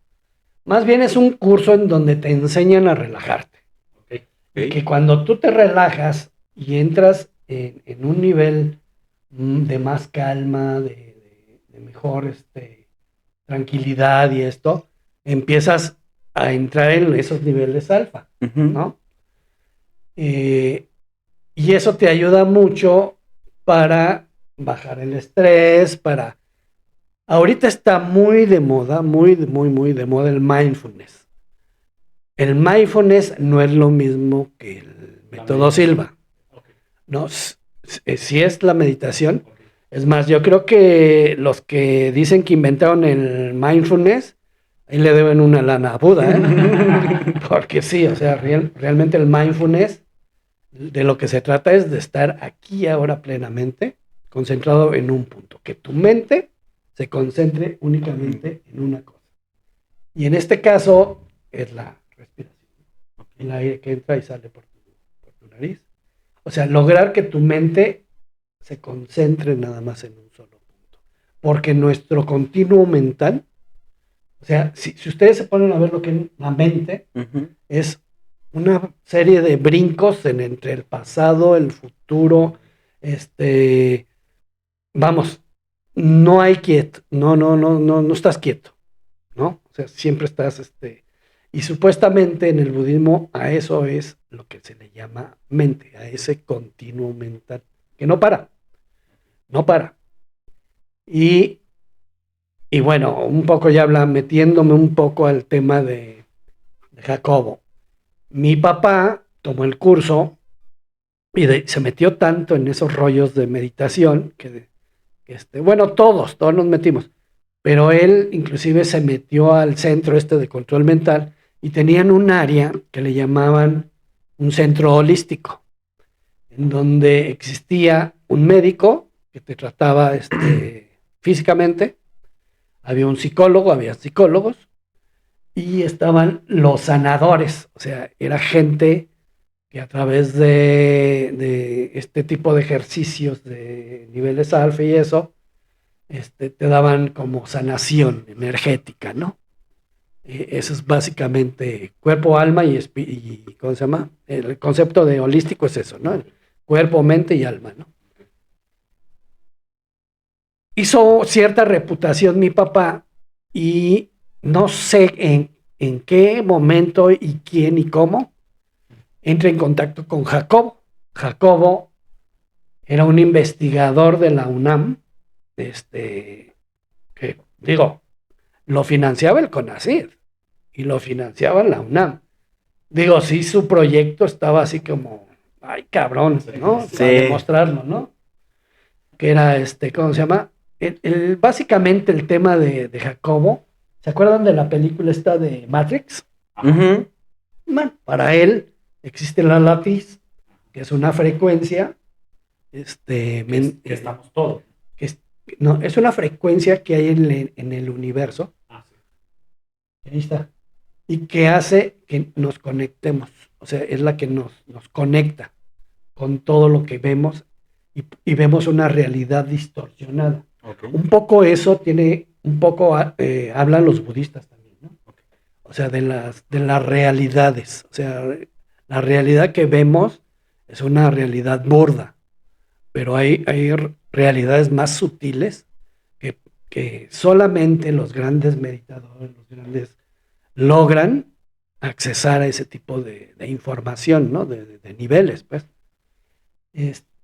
Speaker 3: Más bien es un curso en donde te enseñan a relajarte.
Speaker 1: Okay.
Speaker 3: Y que cuando tú te relajas y entras en un nivel de más calma, de mejor tranquilidad y esto, empiezas a entrar en esos niveles alfa,
Speaker 2: Uh-huh.
Speaker 3: ¿no? Y eso te ayuda mucho para bajar el estrés, Ahorita está muy de moda, muy de moda el mindfulness. El mindfulness no es lo mismo que el método Silva.
Speaker 1: Okay.
Speaker 3: No, sí es la meditación. Okay. Es más, yo creo que los que dicen que inventaron el mindfulness, ahí le deben una lana a Buda, ¿eh? Porque sí, o sea, realmente el mindfulness, de lo que se trata es de estar aquí ahora plenamente, concentrado en un punto, que tu mente se concentre únicamente en una cosa. Y en este caso es la respiración, el aire que entra y sale por tu nariz. O sea, lograr que tu mente se concentre nada más en un solo punto. Porque nuestro continuo mental, o sea, si ustedes se ponen a ver lo que es la mente, uh-huh, es una serie de brincos entre el pasado, el futuro, vamos, no hay quieto, no estás quieto, ¿no? O sea, siempre estás, y supuestamente en el budismo a eso es lo que se le llama mente, a ese continuo mental, que no para. Y bueno, un poco ya metiéndome un poco al tema de Jacobo. Mi papá tomó el curso y se metió tanto en esos rollos de meditación que bueno, todos nos metimos, pero él inclusive se metió al centro de control mental y tenían un área que le llamaban un centro holístico, en donde existía un médico que te trataba físicamente, había un psicólogo, había psicólogos y estaban los sanadores, o sea, era gente que a través de este tipo de ejercicios de niveles alfa y eso, te daban como sanación energética, ¿no? Eso es básicamente cuerpo, alma y ¿cómo se llama? El concepto de holístico es eso, ¿no? Cuerpo, mente y alma, ¿no? Hizo cierta reputación mi papá y no sé en qué momento y quién y cómo entra en contacto con Jacobo. Jacobo era un investigador de la UNAM, que digo, lo financiaba el CONACYT y lo financiaba la UNAM. Digo, sí, su proyecto estaba así como, ay, cabrón, ¿no?
Speaker 2: Sí.
Speaker 3: Para demostrarlo, ¿no? Que era, ¿cómo se llama? Básicamente el tema de Jacobo, ¿se acuerdan de la película esta de Matrix?
Speaker 2: Uh-huh.
Speaker 3: Bueno, para él existe la latiz, que es una frecuencia,
Speaker 1: que estamos todos.
Speaker 3: No, es una frecuencia que hay en el universo.
Speaker 1: Ah, sí.
Speaker 3: Ahí está. y que hace que nos conectemos. O sea, es la que nos conecta con todo lo que vemos y vemos una realidad distorsionada.
Speaker 2: Ok.
Speaker 3: Un poco eso tiene, un poco hablan los budistas también, ¿no? O sea, de las realidades. O sea, la realidad que vemos es una realidad burda, pero hay realidades más sutiles que solamente los grandes meditadores, los grandes, logran accesar a ese tipo de información, ¿no? De niveles, pues.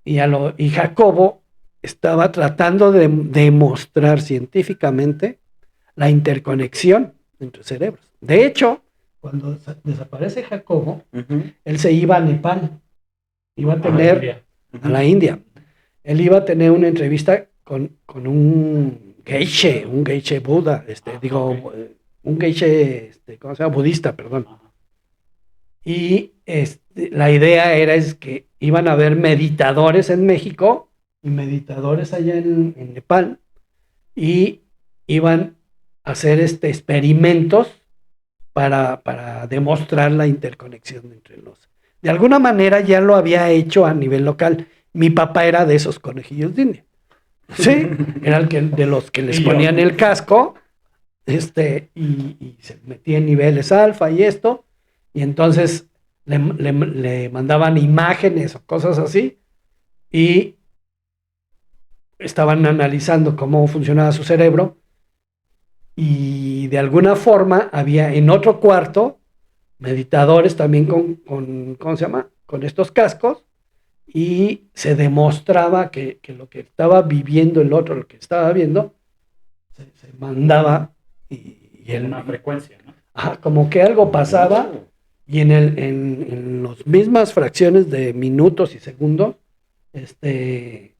Speaker 3: Y Jacobo estaba tratando de demostrar científicamente la interconexión entre cerebros. De hecho, cuando desaparece Jacobo,
Speaker 2: Ujú.
Speaker 3: él se iba a Nepal, iba a
Speaker 1: A la
Speaker 3: tener
Speaker 1: India.
Speaker 3: a la India. Él iba a tener una entrevista con un geishe Buda,
Speaker 1: Ok.
Speaker 3: un geishe, ¿cómo se llama? Budista, perdón.
Speaker 1: Ajá.
Speaker 3: Y la idea es que iban a haber meditadores en México y meditadores allá en Nepal y iban a hacer experimentos para demostrar la interconexión entre los. De alguna manera ya lo había hecho a nivel local. Mi papá era de esos conejillos de India. Sí, era de los que les
Speaker 1: Y yo.
Speaker 3: ponían el casco, y se metía en niveles alfa y esto, y entonces le mandaban imágenes o cosas así, y estaban analizando cómo funcionaba su cerebro, y de alguna forma había en otro cuarto meditadores también ¿cómo se llama? Con estos cascos, y se demostraba que lo que estaba viviendo el otro, lo que estaba viendo, se mandaba y
Speaker 1: En una frecuencia, ¿no?
Speaker 3: como que algo pasaba y en las mismas fracciones de minutos y segundos, se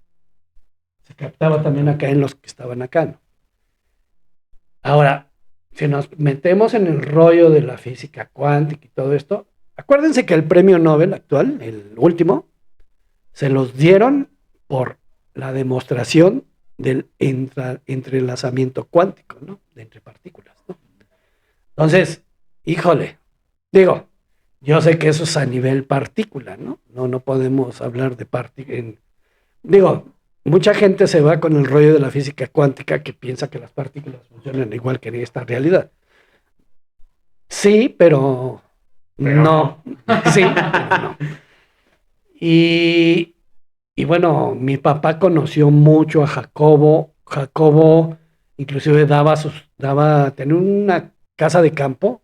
Speaker 3: captaba también acá en los que estaban acá, ¿no? Ahora, si nos metemos en el rollo de la física cuántica y todo esto, acuérdense que el premio Nobel actual, el último, se los dieron por la demostración del entrelazamiento cuántico, ¿no? De entre partículas, ¿no? Entonces, híjole, digo, yo sé que eso es a nivel partícula, ¿no? No podemos hablar de partículas. Digo, mucha gente se va con el rollo de la física cuántica que piensa que las partículas funcionan igual que en esta realidad. Sí,
Speaker 1: Pero
Speaker 3: no. Sí, pero no. Y, y bueno, mi papá conoció mucho a Jacobo. Jacobo inclusive tenía una casa de campo,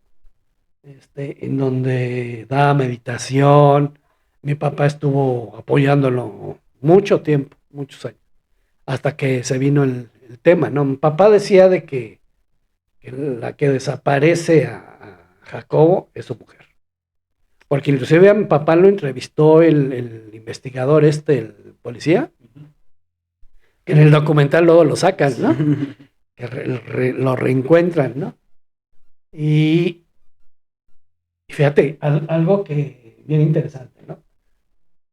Speaker 3: en donde daba meditación. Mi papá estuvo apoyándolo mucho tiempo, muchos años, hasta que se vino el tema, ¿no? Mi papá decía de que la que desaparece a Jacobo es su mujer. Porque inclusive a mi papá lo entrevistó el investigador, el policía, que en el documental luego lo sacan, ¿no? Que lo reencuentran, ¿no? Y fíjate, algo que bien interesante, ¿no?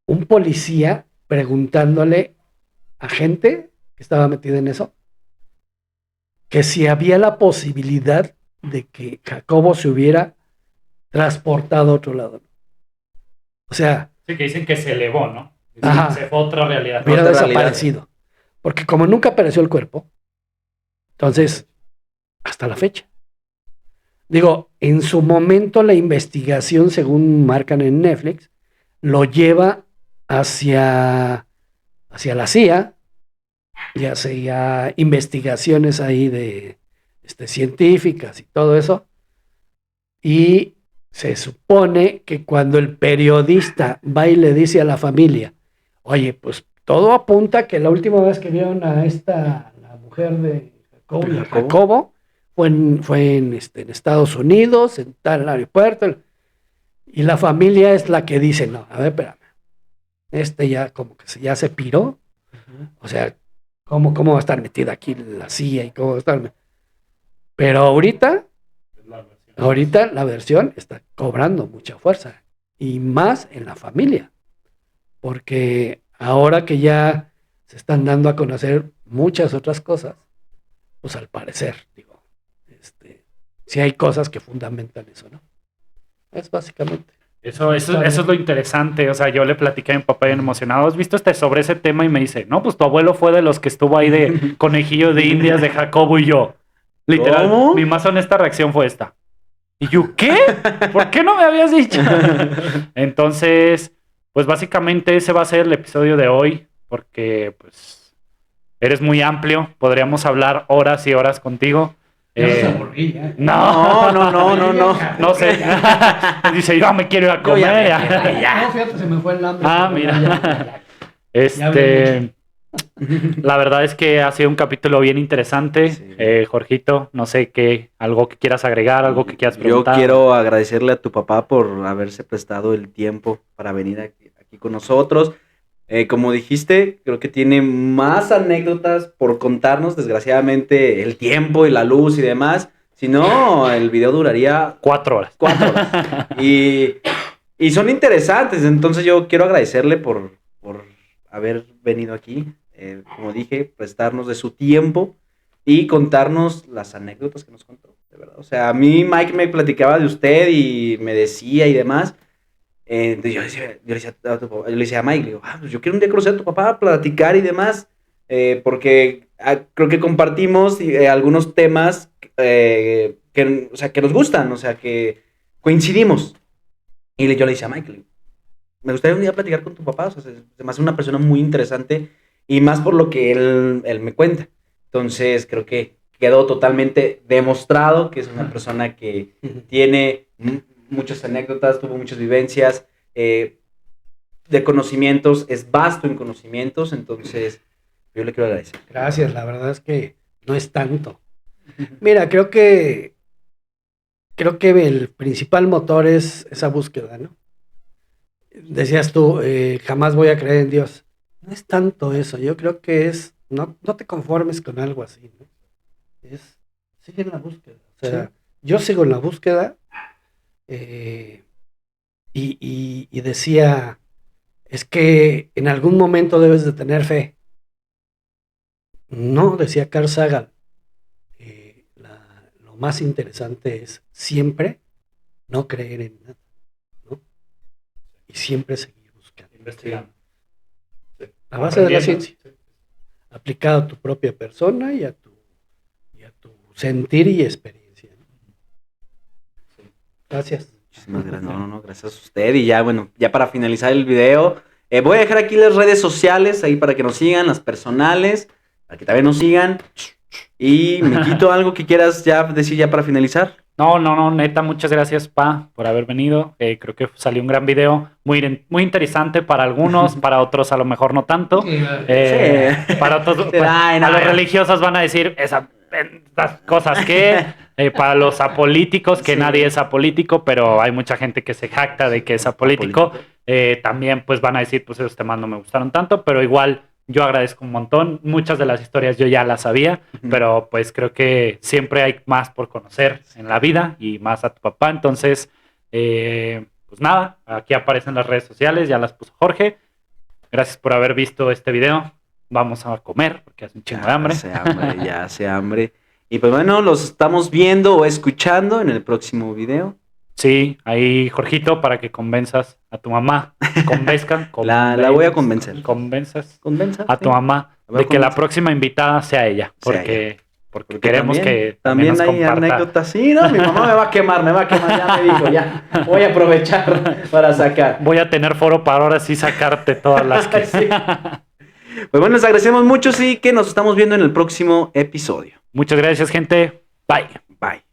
Speaker 3: Un policía preguntándole a gente que estaba metida en eso, que si había la posibilidad de que Jacobo se hubiera transportado a otro lado. O sea,
Speaker 1: Sí, que dicen que se elevó, ¿no?
Speaker 3: ajá,
Speaker 1: Se fue a otra realidad.
Speaker 3: hubiera
Speaker 2: Otra realidad.
Speaker 3: desaparecido. Porque como nunca apareció el cuerpo, entonces, hasta la fecha. Digo, en su momento la investigación, según marcan en Netflix, lo lleva hacia la CIA, y hacía investigaciones ahí de científicas y todo eso. Y se supone que cuando el periodista va y le dice a la familia, oye, pues todo apunta que la última vez que vieron a la mujer de Jacobo, y a Jacobo fue en Estados Unidos, en tal aeropuerto, y la familia es la que dice, no, a ver, espérame, ya como que ya se piró, o sea, ¿cómo va a estar metida aquí la CIA y cómo va a estar? Pero ahorita la versión está cobrando mucha fuerza y más en la familia, porque ahora que ya se están dando a conocer muchas otras cosas, pues al parecer, digo, sí hay cosas que fundamentan eso, ¿no? Es básicamente.
Speaker 1: Eso es lo interesante. O sea, yo le platiqué a mi papá bien emocionado. ¿Has visto sobre ese tema? Y me dice, no, pues tu abuelo fue de los que estuvo ahí de conejillo de indias de Jacobo y yo. Literal,
Speaker 2: ¿Cómo?
Speaker 1: mi más honesta reacción fue esta. ¿Y yo qué? ¿Por qué no me habías dicho? Entonces, pues básicamente ese va a ser el episodio de hoy, porque pues eres muy amplio. Podríamos hablar horas y horas contigo. No. No sé. Dice, yo me quiero ir a comer.
Speaker 3: Ya. No, fíjate, se me fue el hambre.
Speaker 1: Mira. La verdad es que ha sido un capítulo bien interesante.
Speaker 2: Sí.
Speaker 1: Jorgito, no sé algo que quieras agregar, algo que quieras preguntar.
Speaker 2: Yo quiero agradecerle a tu papá por haberse prestado el tiempo para venir aquí con nosotros. Como dijiste, creo que tiene más anécdotas por contarnos. Desgraciadamente, el tiempo y la luz y demás. Si no, el video duraría
Speaker 1: 4 horas.
Speaker 2: 4 horas. Y son interesantes. Entonces yo quiero agradecerle por haber venido aquí. Como dije, prestarnos de su tiempo y contarnos las anécdotas que nos contó, de verdad. O sea, a mí Mike me platicaba de usted y me decía y demás. Entonces yo le decía a Mike, le digo, pues yo quiero un día conocer a tu papá, platicar y demás, porque creo que compartimos algunos temas que nos gustan, o sea, que coincidimos. Y yo le decía a Mike, le digo, me gustaría un día platicar con tu papá, o sea, se me hace una persona muy interesante y más por lo que él me cuenta. Entonces creo que quedó totalmente demostrado que es una persona que tiene muchas anécdotas, tuvo muchas vivencias de conocimientos, es vasto en conocimientos, entonces yo le quiero agradecer.
Speaker 3: Gracias, la verdad es que no es tanto. Mira, creo que el principal motor es esa búsqueda, ¿no? Decías tú, jamás voy a creer en Dios. No es tanto eso, yo creo que es, no te conformes con algo así, ¿no? Sigue en la búsqueda. O sea, sí. Yo sigo en la búsqueda y decía, es que en algún momento debes de tener fe. No, decía Carl Sagan, lo más interesante es siempre no creer en nada, ¿no? Y siempre seguir buscando.
Speaker 1: Investigando.
Speaker 3: Sí. A base de la ciencia. Sí. Aplicado a tu propia persona y a tu sentir y experiencia. Sí. Gracias.
Speaker 2: Muchísimas gracias. No, gracias a usted. Y ya, bueno, ya para finalizar el video, voy a dejar aquí las redes sociales ahí para que nos sigan, las personales, para que también nos sigan. Y me quito algo que quieras ya decir ya para finalizar.
Speaker 1: No, neta, muchas gracias, Pa, por haber venido. Creo que salió un gran video, muy interesante para algunos, para otros a lo mejor no tanto. Sí. Para otros, a los religiosos van a decir esas cosas que, para los apolíticos, que nadie es apolítico, pero hay mucha gente que se jacta de que es apolítico. También pues van a decir, pues esos temas no me gustaron tanto, pero igual yo agradezco un montón. Muchas de las historias yo ya las sabía, pero pues creo que siempre hay más por conocer en la vida y más a tu papá. Entonces, pues nada, aquí aparecen las redes sociales, ya las puso Jorge. Gracias por haber visto este video. Vamos a comer porque hace un chingo de hambre.
Speaker 2: Ya hace hambre. Y pues bueno, los estamos viendo o escuchando en el próximo video.
Speaker 1: Sí, ahí, Jorgito, para que convenzas a tu mamá.
Speaker 2: La voy a convencer.
Speaker 1: Convenzas a tu mamá de que la próxima invitada sea ella. Porque queremos que
Speaker 2: también
Speaker 1: nos
Speaker 2: hay
Speaker 1: comparta.
Speaker 2: Anécdotas. Sí, no, mi mamá me va a quemar, ya me dijo, ya. Voy a aprovechar para sacar.
Speaker 1: Voy a tener foro para ahora sí sacarte todas las que...
Speaker 2: Sí. Pues bueno, les agradecemos mucho, sí, que nos estamos viendo en el próximo episodio.
Speaker 1: Muchas gracias, gente. Bye.
Speaker 2: Bye.